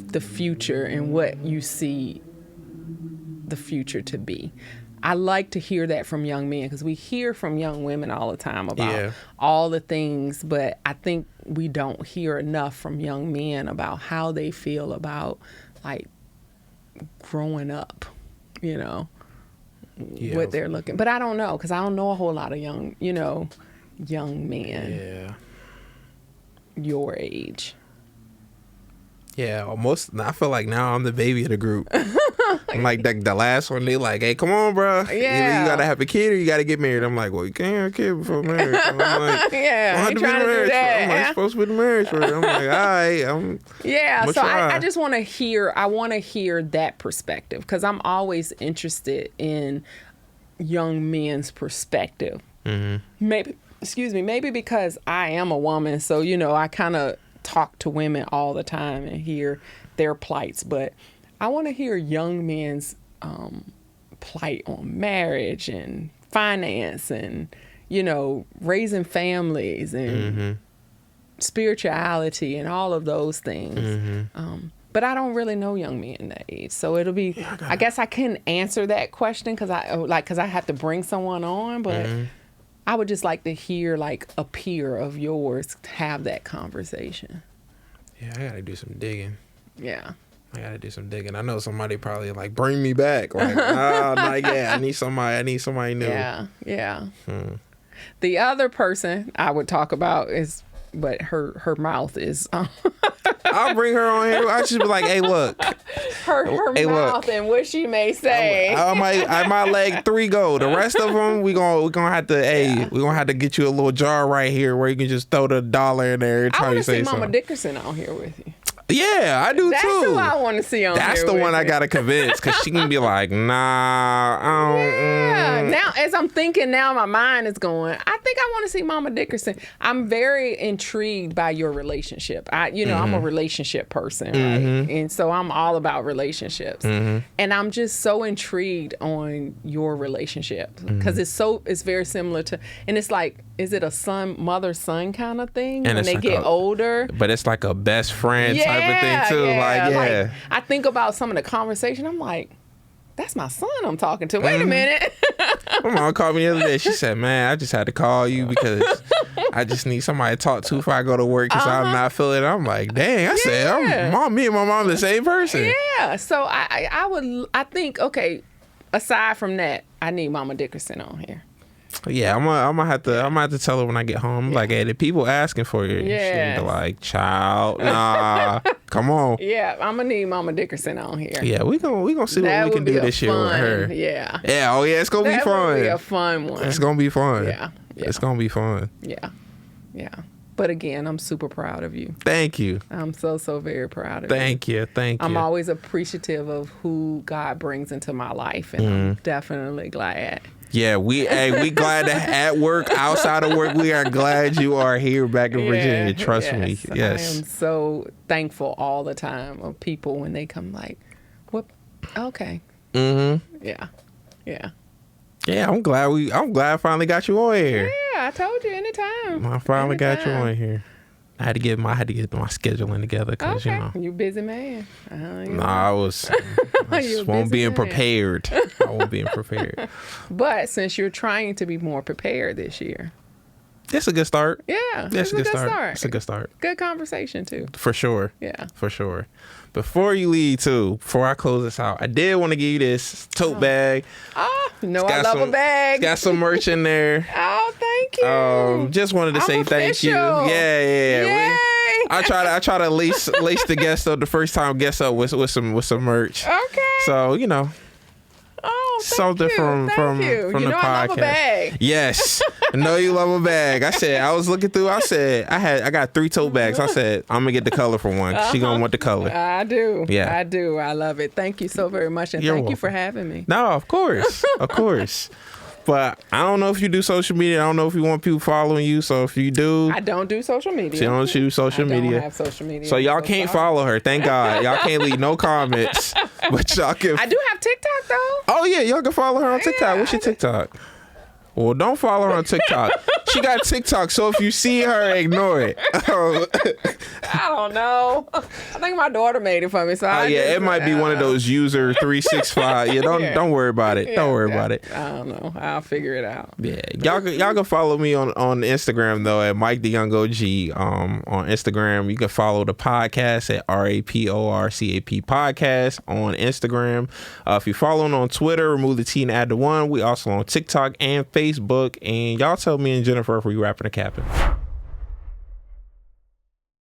the future and what you see the future to be. I like to hear that from young men because we hear from young women all the time about all the things, but I think we don't hear enough from young men about how they feel about like growing up. what they're looking. But I don't know, because I don't know a whole lot of young men your age. Yeah, almost. I feel like now I'm the baby of the group. I'm like the last one. They like, hey, come on, bro. Yeah. Either you gotta have a kid or you gotta get married. I'm like, well, you can't have a kid before marriage. And I'm like, yeah, I ain't trying to do that. I'm like, supposed to be the marriage for it. I'm like, all right. Yeah, so I just want to hear. I want to hear that perspective, because I'm always interested in young men's perspective. Maybe because I am a woman, so I kind of talk to women all the time and hear their plights, but I want to hear young men's plight on marriage and finance and raising families and spirituality and all of those things. But I don't really know young men that age, so it'll be. I guess I can answer that question because I have to bring someone on, but I would just like to hear like a peer of yours have that conversation. Yeah, I gotta do some digging. Yeah. I gotta do some digging. I know somebody probably like bring me back. Like, nah, not yet. I need somebody new. Yeah. The other person I would talk about is, but her mouth is. I'll bring her on here. I just be like, hey, look. Her mouth and what she may say. I might let 3 go. The rest of them, we gonna have to. We gonna have to get you a little jar right here where you can just throw the $1 in there every time you say something. I want to see Mama Dickerson on here with you. Yeah, I do That's too. That's who I want to see on That's here the with one me. I gotta convince, because she can be like, nah, I don't. Now, as I'm thinking now, my mind is going, I think I want to see Mama Dickerson. I'm very intrigued by your relationship. I'm a relationship person, right? And so I'm all about relationships. And I'm just so intrigued on your relationship, because it's very similar to, and it's like, is it a mother-son kind of thing when they get older? But it's like a best friend type of thing too. Like, I think about some of the conversation. I'm like, that's my son I'm talking to. Wait a minute. My mom called me the other day. She said, man, I just had to call you because I just need somebody to talk to before I go to work, because I'm not feeling it. I'm like, dang, I said, me and my mom the same person. Yeah. So I think, okay, aside from that, I need Mama Dickerson on here. Yeah, I'm gonna have to tell her when I get home. Like, hey, the people asking for you. Yeah. She be like, child, nah, come on. Yeah, I'm gonna need Mama Dickerson on here. Yeah, we gonna see what we can do this year with her. Yeah. Yeah. Oh yeah, it's gonna be fun. That would be a fun one. It's gonna be fun. Yeah. It's gonna be fun. Yeah. But again, I'm super proud of you. Thank you. I'm so very proud of you. Thank you. I'm always appreciative of who God brings into my life, and I'm definitely glad. Yeah, we glad to at work, outside of work, we are glad you are here back in Virginia. Trust me. Yes. I am so thankful all the time of people when they come like, what? Okay. Yeah. I'm glad I finally got you on here. Yeah, I told you anytime. I finally got you on here. I had to get my scheduling together, because you busy man. I was won't being prepared. I won't being prepared. But since you're trying to be more prepared this year, it's a good start. Yeah, it's a good start. It's a good start. Good conversation too. For sure. Yeah, for sure. Before you leave too, before I close this out, I did want to give you this tote bag. Oh, I love a bag. It's got some merch in there. Oh, thank you. Just wanted to say thank you. Yeah. I try to lace the guests up the first time guests up with some merch. Okay. So Oh, something from the podcast. I love a bag. Yes. I know you love a bag. I was looking through. I got 3 tote bags. I said, I'm gonna get the colorful one. She gonna want the color. I do. Yeah. I do. I love it. Thank you so very much, and You're thank welcome. you for having me. No, of course. But I don't know if you do social media. I don't know if you want people following you. So if you do, I don't do social media. She don't do social media. I don't have social media. So y'all can't follow her. Thank God. Y'all can't leave no comments. But y'all can. I do have TikTok though. Oh yeah, y'all can follow her on TikTok. What's your TikTok? Well, don't follow her on TikTok. She got TikTok, so if you see her, ignore it. I don't know. I think my daughter made it for me. So it might be one of those user 365. Yeah, don't worry about it. Don't worry about it. I don't know. I'll figure it out. Yeah, y'all can follow me on Instagram though at Mike the Young OG. On Instagram, you can follow the podcast at RAPORCAP podcast on Instagram. If you're following on Twitter, remove the T and add the 1. We also on TikTok and Facebook. And y'all tell me and Jennifer if we wrapping the cap.